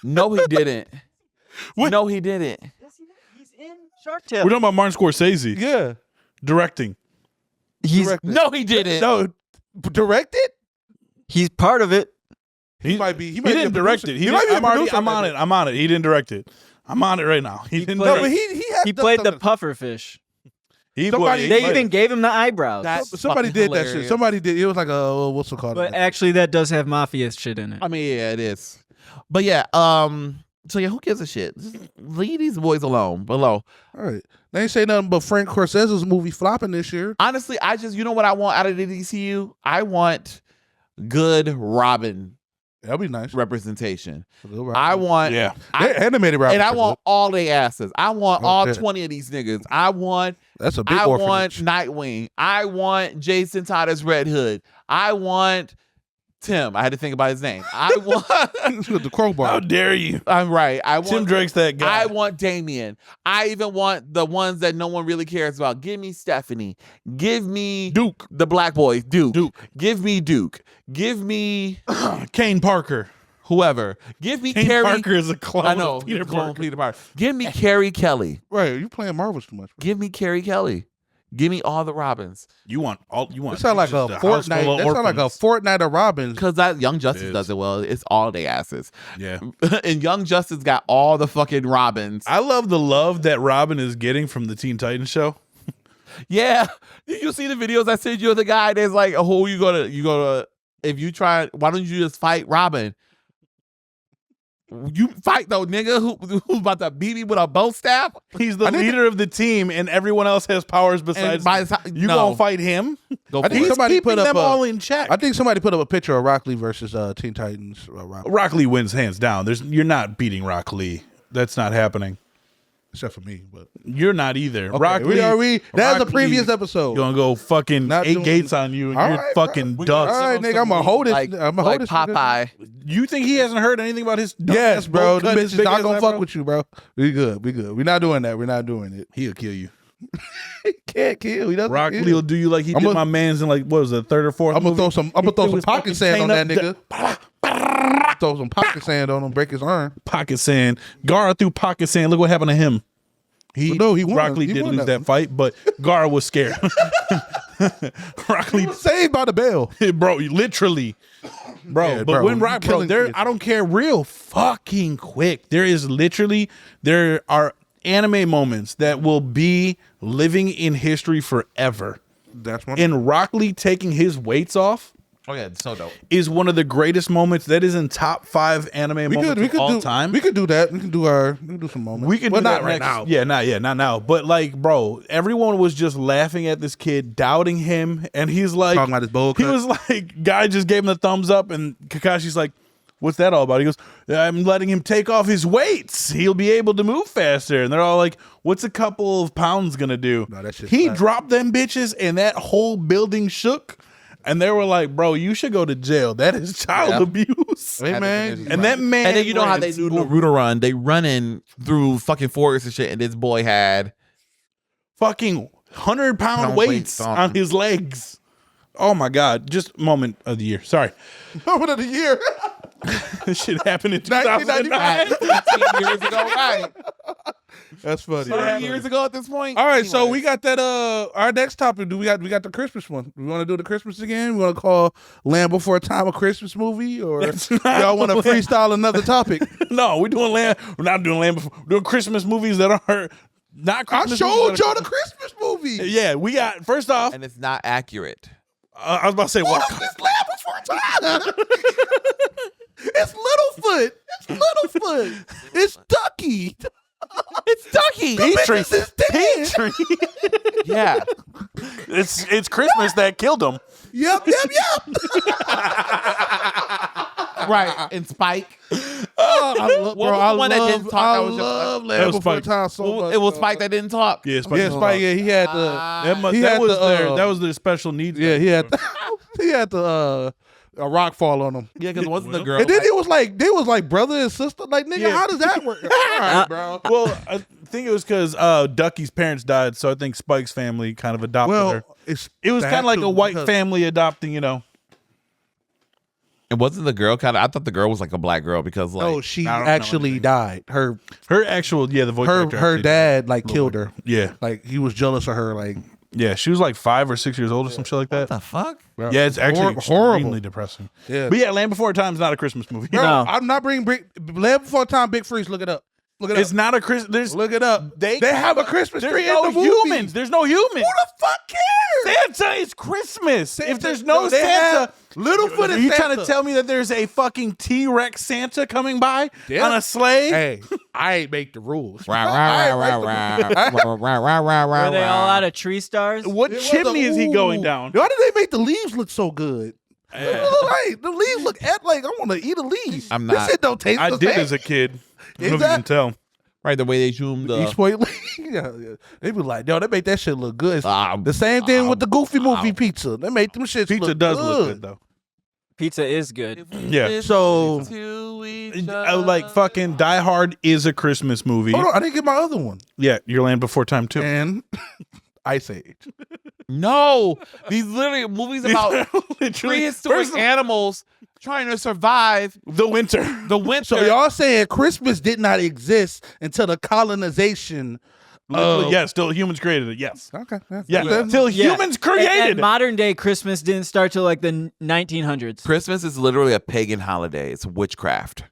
no, he didn't. No, he didn't. Shark Tale. We're talking about Martin Scorsese Yeah. directing. He's Directed. No, he didn't. No, directed? he's part of it. He might be. He didn't direct it. He might be a producer I'm on it. I'm on it. He didn't direct it. I'm on it right now. He didn't. played- No, direct but it. he has He done played the something. puffer fish. He somebody- he They played even it. gave him the eyebrows. That's Somebody fucking did that shit. hilarious. Somebody did. It was like a what's it called? But actually, that does have mafia shit in it. I mean, yeah, it is. But yeah, so yeah, who gives a shit? Just leave these boys alone. Below. All right. They ain't say nothing but Frank Corseza's movie flopping this year. Honestly, you know what I want out of the DCU? I want good Robin That'd be nice. representation. Good I Robin. want, Yeah. They're animated Robin. and I want all they asses. I want Oh, all shit. 20 of these niggas. I want That's a big orphanage. Nightwing. I want Jason Todd as Red Hood. I want Tim. I had to think about his name. I want. With the crowbar. How dare you? I'm right. I want Tim Drake's that guy. I want Damien. I even want the ones that no one really cares about. Give me Stephanie. Give me Duke. the black boys. Duke. Duke. Give me Duke. Give me Kane Parker. whoever. Give me Kane Carrie. Parker is a clone. I know. of Peter clone Parker. Peter Parker. Give me Carrie Kelly. Right. You playing Marvels too much. Give me Carrie Kelly. Give me all the Robins. You want all? You want? It sound like a just house full Fortnite. of That sound like a orphans. Fortnite of Robins. Because that Young Justice It is. does it well. It's all they asses. Yeah. And Young Justice got all the fucking Robins. I love the love that Robin is getting from the Teen Titans show. Yeah. Did you see the videos I sent you of the guy that's like, oh, you gonna if you try, why don't you just fight Robin? You fight though, nigga, who's about to beat me with a bow staff? He's the leader of the team, and everyone else has powers besides. by the time- you no. gonna fight him? Go I for think He's it. somebody keeping put up them a- all in check. I think somebody put up a picture of Rock Lee versus Teen Titans. Robin. Rock Lee wins hands down. You're not beating Rock Lee. That's not happening. Except for me, but You're not either. okay, Rock Lee. that's a Rock previous Lee episode. Gonna go fucking Not 8 doing- gates on you, and All you're right, fucking bro. dust. All right, nigga, I'm gonna hold it. Like, I'm gonna like hold this. Popeye. You think he hasn't heard anything about his? Yes, dumbass bro. bowl The cut as bitch is big not as gonna that, fuck bro? with you, bro. We good. We good. We're not doing that. We're not doing it. He'll kill you. He can't kill. He doesn't. Rock kill. Lee will do you like he I'm did gonna- my man's in like what was it, third or fourth? I'm gonna movie? throw some. I'm gonna throw It some was pocket fucking sand on that chain nigga. Throw some pocket sand on him. Break his arm. Pocket sand. Gara threw pocket sand. Look what happened to him. No, he won. Rock Lee He did won lose that that fight, but Gara was scared. Rock He Lee, was saved by the bell. bro, literally, bro. Yeah, but bro, when you Rock, bro, killing there, kids. I don't care, real fucking quick. There are anime moments that will be living in history forever. That's one. And Rock Lee taking his weights off Oh yeah, it's so dope. is one of the greatest moments. That is in top 5 anime moments of all time. We could do that. We can do some moments. We can but do not that right next- now. Yeah, not now. But like, bro, everyone was just laughing at this kid, doubting him, and he's like, Talking about his bowl he cut. was like, guy just gave him the thumbs up, and Kakashi's like, what's that all about? He goes, I'm letting him take off his weights. He'll be able to move faster. And they're all like, what's a couple of pounds gonna do? No, that shit's he flat. dropped them bitches, and that whole building shook. And they were like, bro, you should go to jail. That is child Yeah. abuse. Hey man, And that man, And then you know how ran they do school- Naruto run? They running through fucking forests and shit, and this boy had fucking 100-pound Pound weights weights on on his legs. Oh my God. Just moment of the year. Sorry. moment of the year. This shit happened in 1999. 2009. 15 years ago, right? That's funny. 30 years ago at this point. All right, so Anyways. we got that. Our next topic. We got the Christmas one. We want to do the Christmas again. We want to call Land Before Time a Christmas movie, or That's not y'all want to freestyle another topic? No, we're doing land. We're not doing land before. We're doing Christmas movies that are not I Christmas showed movies that y'all are- the Christmas movie. Yeah, we got, first off, And it's not accurate. I was about to say, what? It's Land Before Time. It's Littlefoot. It's Littlefoot. It's Ducky. It's Ducky. Petrie. This is dead. Petrie. Yeah. It's Christmas that killed him. Yep. Right. And Spike. I love, What bro. was I the one that love, didn't talk I that was just love That Land was Before Spike. Time so much. It was Spike that didn't talk. Yeah, Yeah, Spike. Yeah, he had the. He that had was the, their that was their special needs. Yeah, he had. He had the. A rock fall on him. Yeah, because wasn't the girl. And then like- it was like they was like brother and sister. Like nigga, Yeah. how does that work? All right, bro. Well, I think it was because Ducky's parents died, so I think Spike's family kind of adopted her. Well, it's It was that kind of like too, a white because- family adopting, you know. And wasn't the girl kind of? I thought the girl was like a black girl because like No, she I don't know actually anything. died. Her actual the voice actor her actually dad like killed her. Yeah. Like he was jealous of her. Like Yeah, she was like 5 or 6 years old or some shit like that. what the fuck? Yeah, it's actually horrible. extremely depressing. Yeah. But yeah, Land Before Time is not a Christmas movie. Bro, No. I'm not bringing Land Before Time. Big Freeze. Look it up. Look it It's up. not a Christmas. There's Look it up. They have a Christmas There's tree no in the movie. humans. There's no humans. Who the fuck cares? Santa is Christmas. If there's no they Santa, have Littlefoot are is you Santa. trying to tell me that there's a fucking T-Rex Santa coming by Yeah. on a sleigh? Hey, I ain't make the rules. Rah, rah, rah, rah, rah, rah, rah, rah, rah, Were they all rah. out of tree stars? What It was chimney is he ooh. going down? Why did they make the leaves look so good? Like, the leaves look like I want to eat a leaf. I'm This not. shit don't taste I the did same. as a kid. I don't know if you Exactly. can tell. Right, the way they zoomed the Each point, yeah. They be like, yo, they make that shit look good. Ah, The same thing with the Goofy movie ah. pizza. They make them shits Pizza look does good. look good though. Pizza is good. Yeah. So- Like fucking Die Hard is a Christmas movie. Hold on, I didn't get my other one. Yeah, Your Land Before Time too. And Ice Age. No, these literally movies about Literally, prehistoric first- animals trying to survive the winter. the winter. So y'all saying Christmas did not exist until the colonization. Yes, still humans created it. Yes. Okay. Yeah, Okay. until Yeah. humans And created it. modern day Christmas didn't start till like the 1900s. Christmas is literally a pagan holiday. It's witchcraft.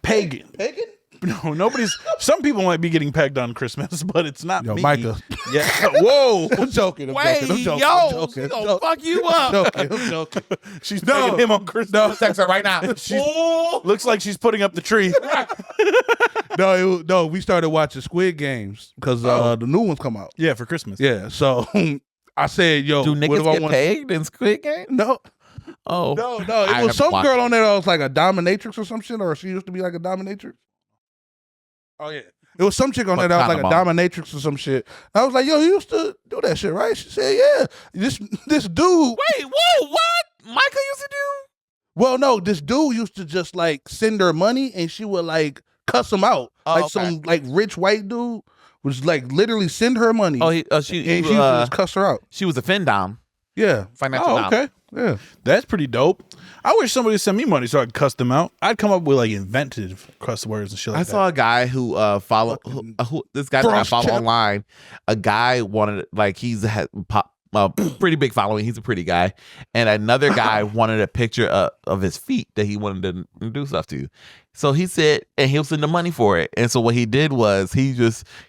Pagan. Pagan? No, nobody's. Some people might be getting pegged on Christmas, but it's not Yo, me. Micah. Yeah. Whoa. I'm joking. I'm Wait, joking. I'm joking. yo, I'm she joking. gonna fuck you up. I'm joking. She's No. pegging him on Christmas. Text her right now. Looks like she's putting up the tree. No, we started watching Squid Games because the new ones come out. Yeah, for Christmas. Yeah, so I said, yo, Do what niggas if I get want- paid in Squid Game? No, Oh, no. I It was haven't some watched girl on there that was like a dominatrix or some shit, or she used to be like a dominatrix. Oh yeah, it was some chick on there that was like a dominatrix or some shit. I was like, yo, you used to do that shit, right? She said, yeah. This dude. Wait, whoa, what? Micah used to do? Well, no, this dude used to just like send her money and she would like cuss him out. Oh, Like okay. some like rich white dude was like literally send her money. Oh, and she she used to just cuss her out. she was a fin dom, Yeah. financial Oh, dom. okay. Yeah. That's pretty dope. I wish somebody would send me money so I could cuss them out. I'd come up with like inventive cuss words and shit like I that. saw a guy who followed who this guy that I Frost follow chip. online. A guy wanted like he's had a pretty big following. He's a pretty guy, and another guy wanted a picture of his feet that he wanted to do stuff to. So he said, and he'll send the money for it. And so what he did was he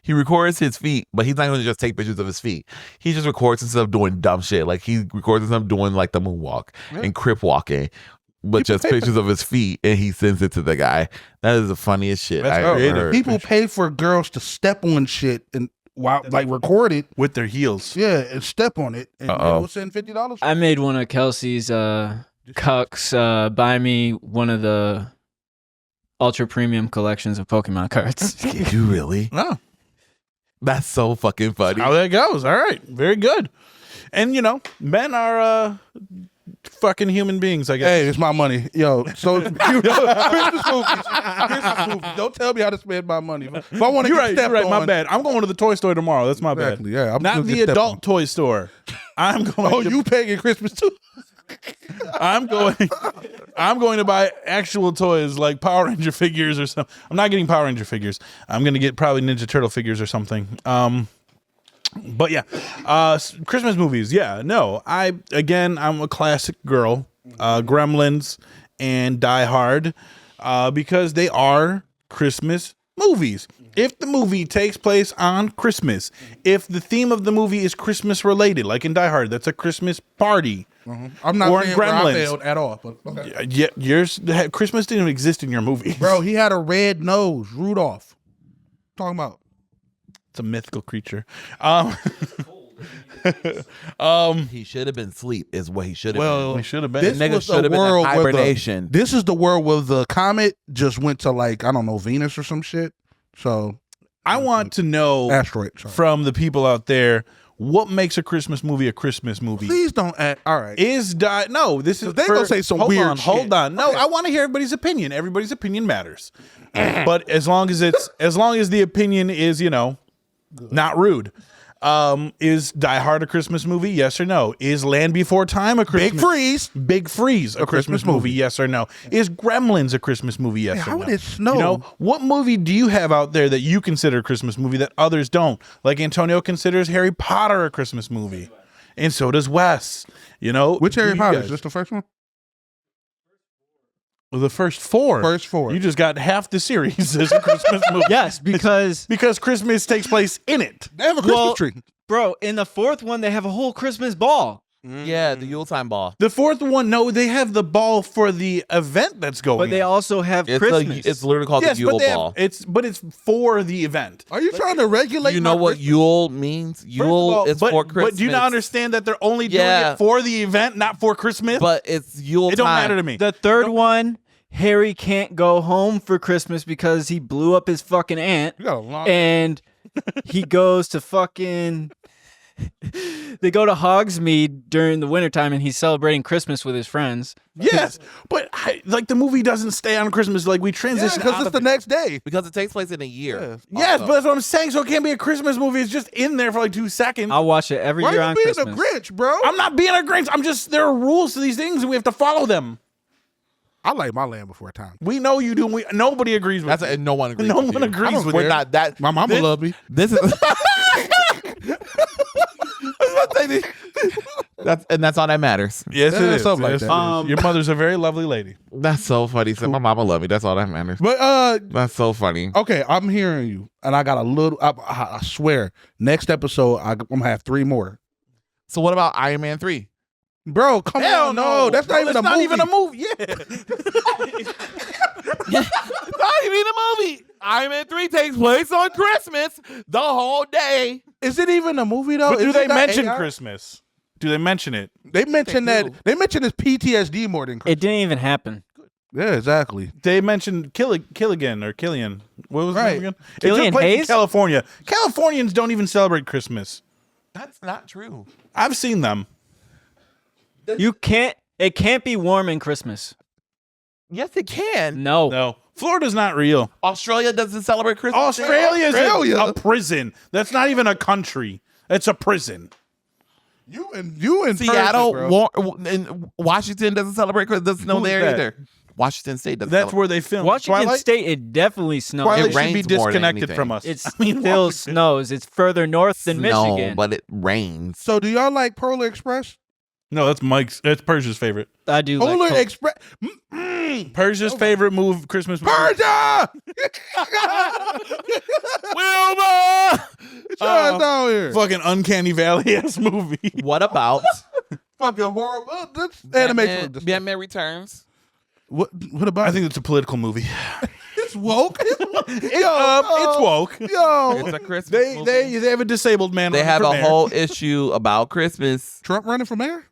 records his feet, but he's not going to just take pictures of his feet. He just records himself doing dumb shit. Like he records himself doing like the moonwalk and crip walking, but just pictures of his feet, and he sends it to the guy. That is the funniest shit That's I ever creative. heard. People pay for girls to step on shit and while like record it. with their heels. Yeah, and step on it. And we'll send $50. I made one of Kelsey's cucks buy me one of the ultra premium collections of Pokemon cards. Did you really? Oh, That's so fucking funny. how that goes. All right. Very good. And, you know, men are fucking human beings, I guess. Hey, it's my money. Yo, so Christmas movies. Don't tell me how to spend my money. If I want to You're get right. stepped You're right. My on, bad. I'm going to the toy store tomorrow. That's my Exactly, bad. yeah, I'm Not gonna the get stepped adult on. toy store. I'm going. Oh, to, you paying Christmas too? I'm going. I'm going to buy actual toys like Power Ranger figures or something. I'm not getting Power Ranger figures. I'm going to get probably Ninja Turtle figures or something. But yeah, Christmas movies. Yeah, no. I'm a classic girl. Gremlins and Die Hard, because they are Christmas movies. If the movie takes place on Christmas, if the theme of the movie is Christmas related, like in Die Hard, that's a Christmas party. I'm not Or saying where I Gremlins. failed at all. But okay. Yeah, yours. Christmas didn't even exist in your movie, Bro, he had a red nose, Rudolph. Talking about. It's a mythical creature. He should have been asleep, is what he should have Well, We should have been. this Nigga was should the have been in world where hibernation. this is the world where the comet just went to like, I don't know, Venus or some shit. So I want to know asteroid. Sorry. from the people out there what makes a Christmas movie a Christmas movie. Please don't act. All right. No, this is They gonna say some hold weird on, Hold shit. on. No, Okay. I want to hear everybody's opinion. Everybody's opinion matters. But as long as the opinion is, not rude. Is Die Hard a Christmas movie? Yes or no? Is Land Before Time a Christmas? Big Freeze a Christmas movie? Yes or no? Is Gremlins a Christmas movie? Yes or how no? would it snow? You know, what movie do you have out there that you consider a Christmas movie that others don't? Like Antonio considers Harry Potter a Christmas movie, and so does Wes. You know, Which Harry you Potter? guys- Is this the first one? Well, the first four. First four. You just got half the series as a Christmas movie. Yes, because Because Christmas takes place in it. They have a Christmas Well, tree. bro, in the fourth one they have a whole Christmas ball, Yeah, the Yuletime ball. The fourth one, no, they have the ball for the event that's going. but they on. also have It's Christmas. it's literally called yes, the Yule but they have, ball. it's for the event. Are you trying to regulate? You know my what Christmas? Yule means? First of Yule all, is for Christmas. But do you not understand that they're only doing Yeah. it for the event, not for Christmas? But it's Yule it don't time. matter to me. the third one, Harry can't go home for Christmas because he blew up his fucking aunt, You got a long. and he goes to fucking. They go to Hogsmeade during the wintertime, and he's celebrating Christmas with his friends. Yes, but like the movie doesn't stay on Christmas. Like we Yeah, transition because out it's of the it. next day. Because it takes place in a year. Yes, Also. but that's what I'm saying. So it can't be a Christmas movie. It's just in there for like 2 seconds. I'll watch it every Why year are you on being Christmas. a Grinch, bro? I'm not being a Grinch. I'm just there are rules to these things, and we have to follow them. I like my Land Before Time. We know you do. And nobody agrees with That's you. and no one agrees. No with one you. agrees I don't- with We're you. not that. My mama this, love me. This is. That's all that matters. Yes, Yeah, it is. something like Yes, that. it is. Your mother's a very lovely lady. That's so funny. Said my mama love me. That's all that matters. But That's so funny. okay, I'm hearing you, and I got a little. I swear, next episode I'm gonna have 3 more. So what about Iron Man 3? Bro, come Hell on, no, that's not even a movie. even a movie. Yeah. It's not even a movie. Iron Man 3 takes place on Christmas the whole day. Is it even a movie though? But do Is they it not mention AI? Christmas? Do they mention it? They mentioned They that. do. They mentioned his PTSD more than Christmas. It didn't even happen. Yeah, exactly. They mentioned Killigan or Killian. What was his Right. name again? It Killian took place in Hayes? California. Californians don't even celebrate Christmas. That's not true. I've seen them. You can't. It can't be warm in Christmas. Yes, it can. No. No, Florida's not real. Australia doesn't celebrate Christmas. Australia is Australia? a prison. That's not even a country. It's a prison. You and Seattle, Perkins, bro. and Washington doesn't celebrate Christmas. Doesn't know Who's there that? either. Washington State doesn't. That's celebrate. where they film. Washington Twilight? State, it definitely snows. Twilight It should be rains more than disconnected anything. from us. It I mean, still Washington- snows. It's further north than No, Michigan. but it rains. So do y'all like Polar Express? No, that's Mike's. That's Persia's favorite. I do Polar like Express. Persia's favorite Christmas movie. Persia! Wilma. Get your ass down here. Fucking Uncanny Valley ass movie. What about Fucking horrible. That's animation. Batman Returns? What about? I think it's a political movie. it's woke. It's woke. Yo, It's a Christmas They movie. they have a disabled man. They running have for a mayor. whole issue about Christmas. Trump running for mayor?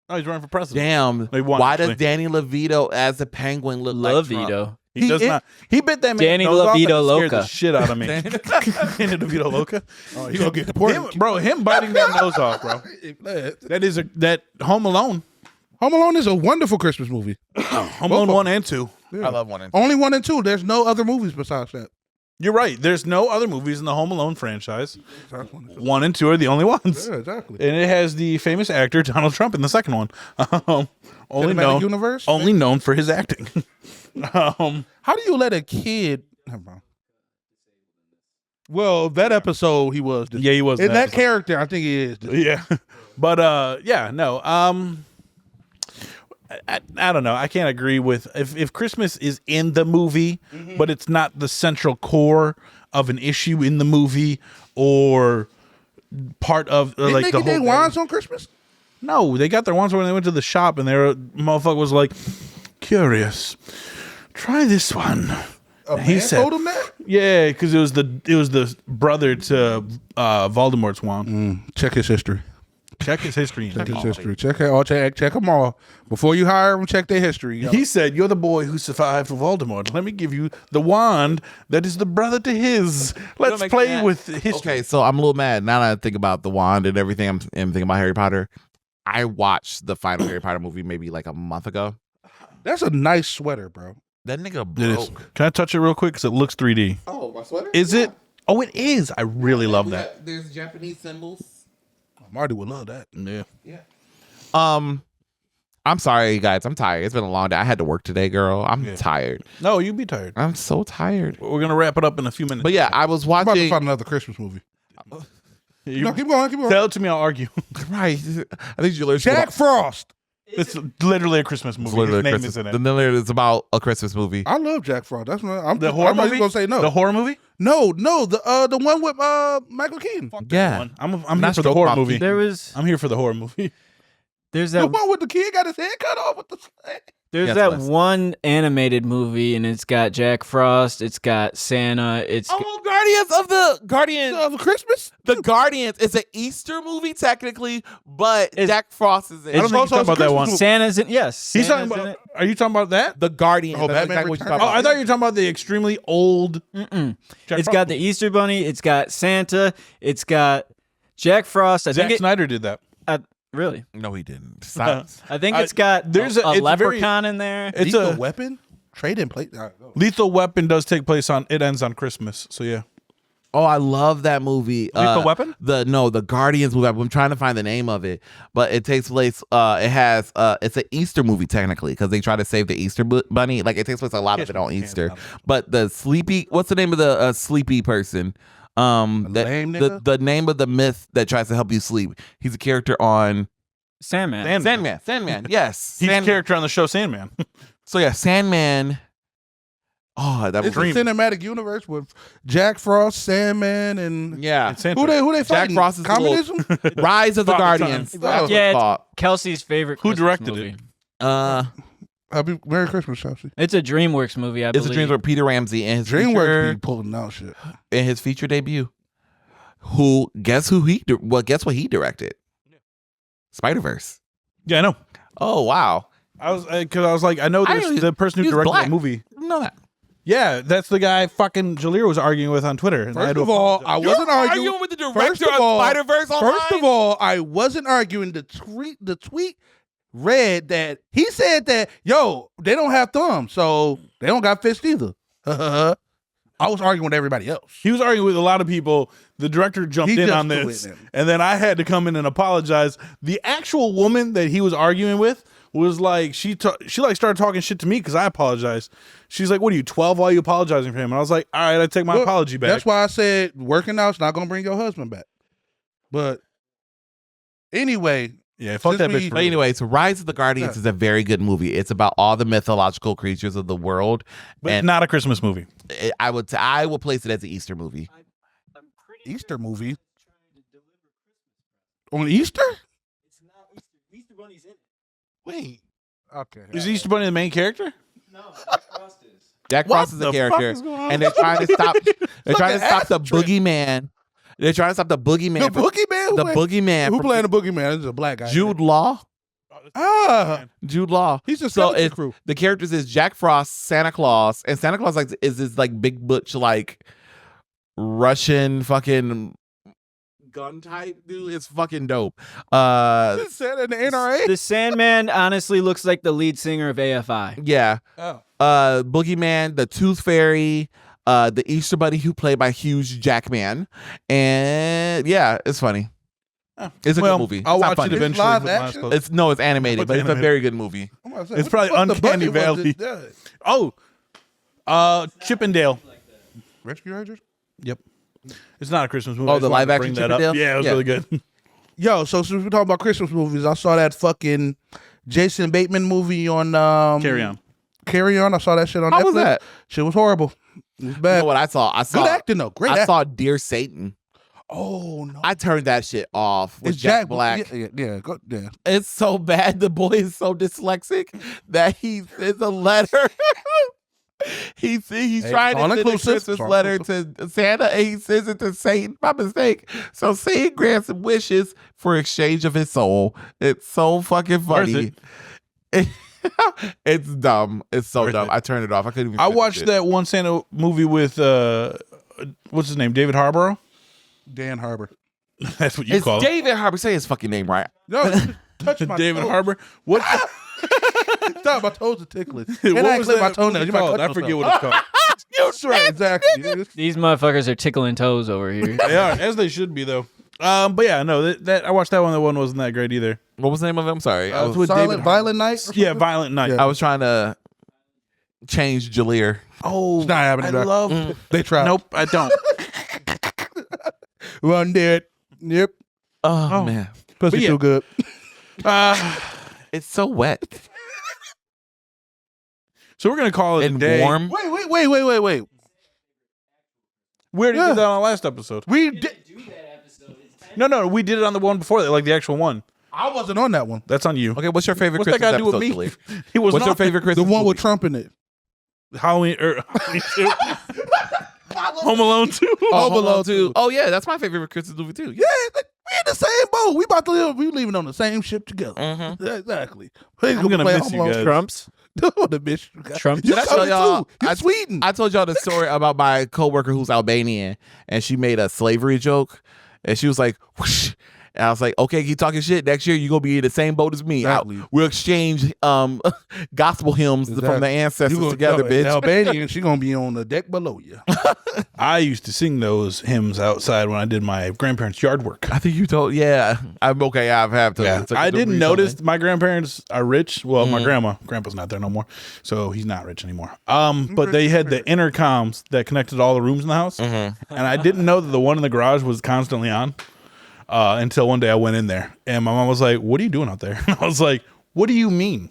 Oh, he's running for president. Damn. They won, Why actually. does Danny DeVito as a penguin look like Trump? Lovito. He does not. He bit that man. Danny nose off and DeVito it scared the Loca. shit out of me. Danny DeVito Loca. Oh, he gonna get deported. Him biting that nose off, bro. That Home Alone. Home Alone is a wonderful Christmas movie. Home Alone 1 and 2. I love one. Only 1 and 2. There's no other movies besides that. You're right. There's no other movies in the Home Alone franchise. 1 and 2 are the only ones. Yeah, exactly. And it has the famous actor Donald Trump in the second one. Only Cinematic known, universe? only known for his acting. How do you let a kid? Never mind. Well, that episode he was. Yeah, he was In in that episode. character, I think he is. Yeah, but yeah, no. I don't know. I can't agree with if Christmas is in the movie, but it's not the central core of an issue in the movie or part of or Didn't like they the get their whole. wands on Christmas? No, they got their wands when they went to the shop, and their motherfucker was like, "Curious, try this one." He said, told him that? "Yeah," because it was the brother to Voldemort's wand. Check his history. Check his history. Check his history. Check them all. Before you hire them, check their history. He said, "You're the boy who survived Voldemort. Let me give you the wand that is the brother to his. Let's make play that- with history." Okay, so I'm a little mad now that I think about the wand and everything. I'm thinking about Harry Potter. I watched the final Harry Potter movie maybe like a month ago. That's a nice sweater, bro. That nigga It is. broke. Can I touch it real quick? Because it looks 3D. Oh, my sweater? Is it Oh, it is. I really love that. There's Japanese symbols. Marty would love that. Yeah. I'm sorry, guys. I'm tired. It's been a long day. I had to work today, girl. I'm tired. No, you'd be tired. I'm so tired. We're gonna wrap it up in a few minutes. But yeah, I was I'm about to watching. find another Christmas movie. You- No, keep going. Tell it to me. I'll argue. Right. I think you're Jack Frost. It's literally a Christmas movie. His name is in it. It's about a Christmas movie. I love Jack Frost. That's what I'm. The I horror thought movie. you were gonna say no. The horror movie. No, the one with Michael Keaton. Yeah. I'm here Not for the Stroke horror Bob movie. There's I'm here for the horror movie. there's The that one with the kid got his head cut off with the. there's Yes, that Wes. one animated movie, and it's got Jack Frost, it's got Santa, it's Guardians. Of Christmas. The Guardians. It's an Easter movie technically, but Jack Frost is in I don't it. think you're talking about that one. Santa's in. Yes, He's Santa's talking in about. it. Are you talking about that? The Guardians. Oh, That's Batman exactly what you're Returns. talking Oh, about. I thought you were talking about the extremely old. Jack It's got the Easter Bunny. It's got Santa. It's got Jack Frost. I Zack think it, Snyder did that. really. No, he didn't. Silence. I think it's got there's a it's leprechaun in there. It's Lethal a Weapon. Trade in plate. All right, go. Lethal Weapon does take place on. It ends on Christmas. So yeah. Oh, I love that movie. Lethal Weapon? The Guardians movie. I'm trying to find the name of it, but it takes place. It's an Easter movie technically because they try to save the Easter bunny. Like it takes place a lot of it on Easter. But the sleepy. What's the name of the sleepy person? lame nigga? The name of the myth that tries to help you sleep. He's a character on Sandman. Sandman. Yes, He's a Sandman. character on the show Sandman. So yeah, Sandman. Oh, that was It's a cinematic universe with Jack Frost, Sandman, and yeah. And Santa. who they Jack fighting? Frost is a little- Communism. Rise of the Father Guardians. Time. That's what Yeah, it's it's called. Kelsey's favorite. Who Christmas directed movie. it? Happy Merry Christmas, Chelsea. It's a DreamWorks movie, I It's believe. a dream with Peter Ramsey and his DreamWorks feature, be pulling out shit. in his feature debut. Guess what he directed? Spider-Verse. Yeah, I know. Oh wow. I was because I was like, I know I there's knew the person who he was directed black. that movie. Know that. Yeah, that's the guy fucking Jalir was arguing with on Twitter. And I had First to of all, I apologize. wasn't arguing. with the First of all, Spider-Verse online? First of all, I wasn't arguing. The tweet read that he said that they don't have thumbs, so they don't got fists either. I was arguing with everybody else. He was arguing with a lot of people. The director jumped He in just on threw this, it in. and then I had to come in and apologize. The actual woman that he was arguing with was like, she like started talking shit to me because I apologized. She's like, "What are you, 12? Why are you apologizing for him?" And I was like, "All right, I take my Well, apology back." That's why I said working out's not gonna bring your husband back. But anyway, yeah, fuck since that we- bitch. But anyway, so Rise of the Guardians is a very good movie. It's about all the mythological creatures of the world, But and not a Christmas movie. I will place it as an Easter movie. Easter movie on Easter. Wait, Okay, Is Easter Bunny the main character? Jack Frost is the a character, fuck is going on? and they're trying to stop. They're trying to like an stop the acid trip. boogeyman. They're trying to stop the boogeyman. the boogeyman. The boogeyman. Who from- playing the boogeyman? This is a black guy. Jude Law. Ah, Jude Law. he's a So skeleton it's crew. the characters is Jack Frost, Santa Claus, and Santa Claus is this like big butch like Russian fucking gun type dude. It's fucking dope. Said in the NRA. The Sandman honestly looks like the lead singer of AFI. Yeah. Oh. Boogeyman, the Tooth Fairy, the Easter Bunny who played by Hugh Jackman, and yeah, it's funny. It's a Well, good movie. I'll It's not watch funny. it eventually. live with my eyes action? closed. It's animated, What's but it's a animated? very good movie. I'm about to say, It's what probably the fuck the Uncanny budget was Valley. this- Chippendale. Rescue Rangers. Yep. It's not a Christmas movie. Oh, I just the wanted to live-action bring that up. Chippendale? Yeah, it was Yeah. really good. Yo, so since we're talking about Christmas movies, I saw that fucking Jason Bateman movie on Carry On. Carry On. I saw that shit on How Netflix. was that? Shit was horrible. It was You bad. know what I saw? I saw Good acting though. Great I acting. saw Dear Satan. Oh no. I turned that shit off with It's Jack Black. Yeah. Yeah. It's so bad. The boy is so dyslexic that he sends a letter. he's trying to all send a inclusive. Christmas It's all letter to Santa, and he sends it to Satan by mistake. So Satan grants him wishes for exchange of his soul. It's so fucking Worth funny. It's dumb. It's so Worth dumb. it. I turned it off. I couldn't even. I finish watched it. that one Santa movie with what's his name? David Harbour. Dan Harbor. That's what you It's call him. David Harbour. Say his fucking name right. No, touch my David toes. Harbour. What? Stop, my toes are tickling. what And I was clip my that toenails. movie You might called? cut I forget yourself. what it's That's right, exactly. These motherfuckers are tickling toes over here. They are, as they should be, though. But yeah, no, that I watched that one. That one wasn't that great either. What was the name of it? I'm sorry. I was with Violent Night. Yeah, Violent Night. I was trying to change Jalir. Oh, It's not happening. I bro. love. They tried. Nope, I don't. Run dead. Yep. Oh, man. Pussy yeah. too good. It's so wet So we're gonna call it a and day. warm. Wait. We already Yeah. did that on the last episode. We did. No, we did it on the one before that, like the actual one. I wasn't on that one. That's on you. Okay, what's your favorite What's that Christmas got to do with episode, me? Jalir? He was What's your not. favorite The Christmas one movie? with Trump in it. Halloween? Home Alone 2. Home Alone 2. Oh, yeah, that's my favorite Christmas movie, too. Yeah, we in the same boat. We about to live. We leaving on the same ship together. Mm-hmm. Yeah, exactly. Please I'm gonna play miss Home you Alone. guys. Trumps. The bitch. You got- Trump. You Did I coming tell y'all- too. You're Sweden. I told y'all the story about my coworker who's Albanian, and she made a slavery joke, and she was like, whoosh. And I was like, okay, keep talking shit. Next year, you're going to be in the same boat as me. Exactly. We'll exchange gospel hymns from the ancestors together, bitch. Albanian, she gonna be on the deck below you. I used to sing those hymns outside when I did my grandparents' yard work. I think you told, yeah. I'm okay. I've had to. Yeah, to I do didn't something. notice my grandparents are rich. Well, my grandpa's not there no more, so he's not rich anymore. But they had the intercoms that connected all the rooms in the house, and I didn't know that the one in the garage was constantly on until one day I went in there, and my mom was like, "What are you doing out there?" And I was like, "What do you mean?"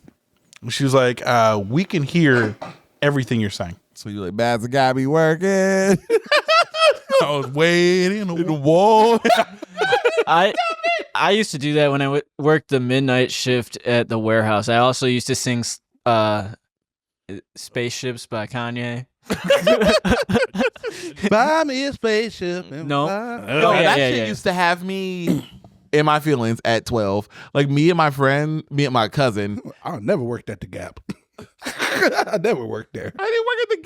And she was like, "We can hear everything you're saying." So you're like, Bad's gotta be working. I was waiting in the Whoa. I used to do that when I worked the midnight shift at the warehouse. I also used to sing Spaceships by Kanye. Buy me a spaceship. And No. fly. No, yeah, that yeah, shit yeah. used to have me in my feelings at 12. Like me and my cousin. I never worked at the Gap. I never worked there. I didn't work at the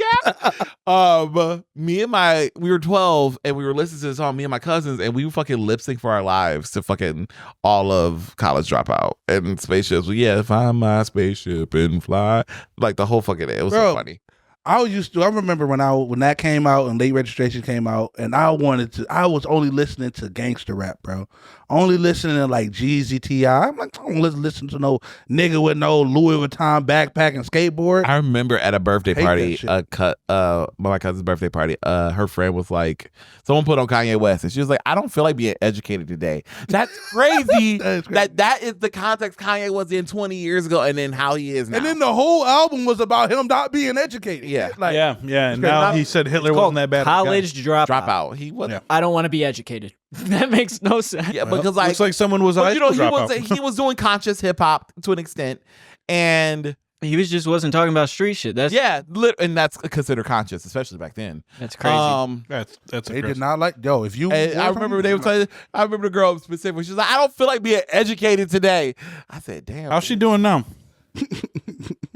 Gap. We were 12 and we were listening to the song, me and my cousins, and we were fucking lip sync for our lives to fucking all of College Dropout and Spaceships. Well, yeah, find my spaceship and fly. Like the whole fucking day. It was Bro, so funny. I remember when that came out and Late Registration came out, and I was only listening to gangster rap, bro. Only listening to like Jeezy T.I. I'm like, I don't listen to no nigga with no Louis Vuitton backpack and skateboard. I remember at a birthday Hate party, that shit. my cousin's birthday party, her friend was like, someone put on Kanye West, and she was like, I don't feel like being educated today. That's crazy. That is crazy. That is the context Kanye was in 20 years ago, and then how he is now. And then the whole album was about him not being educated. Yeah. Like, yeah. And now he said Hitler wasn't that bad. College dropout. dropout. He was. Yeah. I don't want to be educated. That makes no sense. Yeah, because like, Looks like someone was a high but, school dropout. he was doing conscious hip hop to an extent, and He wasn't talking about street shit. That's and that's considered conscious, especially back then. That's crazy. That's they aggressive. did not like, yo, if you. And I remember they were telling. I remember the girl specifically. She was like, "I don't feel like being educated today." I said, "Damn." How's she doing now?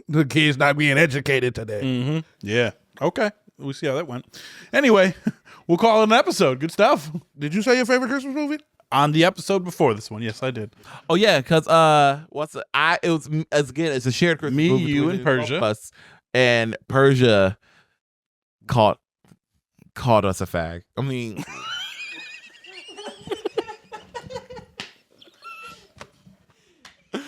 the kids not being educated today. Mm-hmm. Yeah. Okay. We'll see how that went. Anyway, we'll call it an episode. Good stuff. Did you say your favorite Christmas movie? On the episode before this one, yes, I did. Oh yeah, because it was again, it's a shared Christmas Me, movie you, between and both Persia. of us, and Persia called us a fag. I mean. He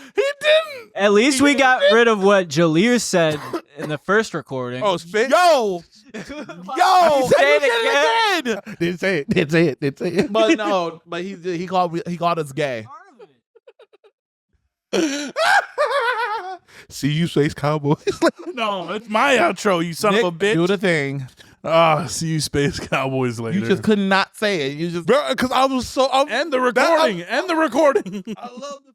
didn't. At least we got rid of what Jalir said in the first recording. Oh, spit. Yo, say it again. Didn't say it. Didn't say it. But no, but he called us gay. See you, Space Cowboys. No, it's my outro, you son of a bitch. Do the thing. See you, Space Cowboys, later. You just could not say it. You just Bro, because I was so. End the recording. End the recording. I love the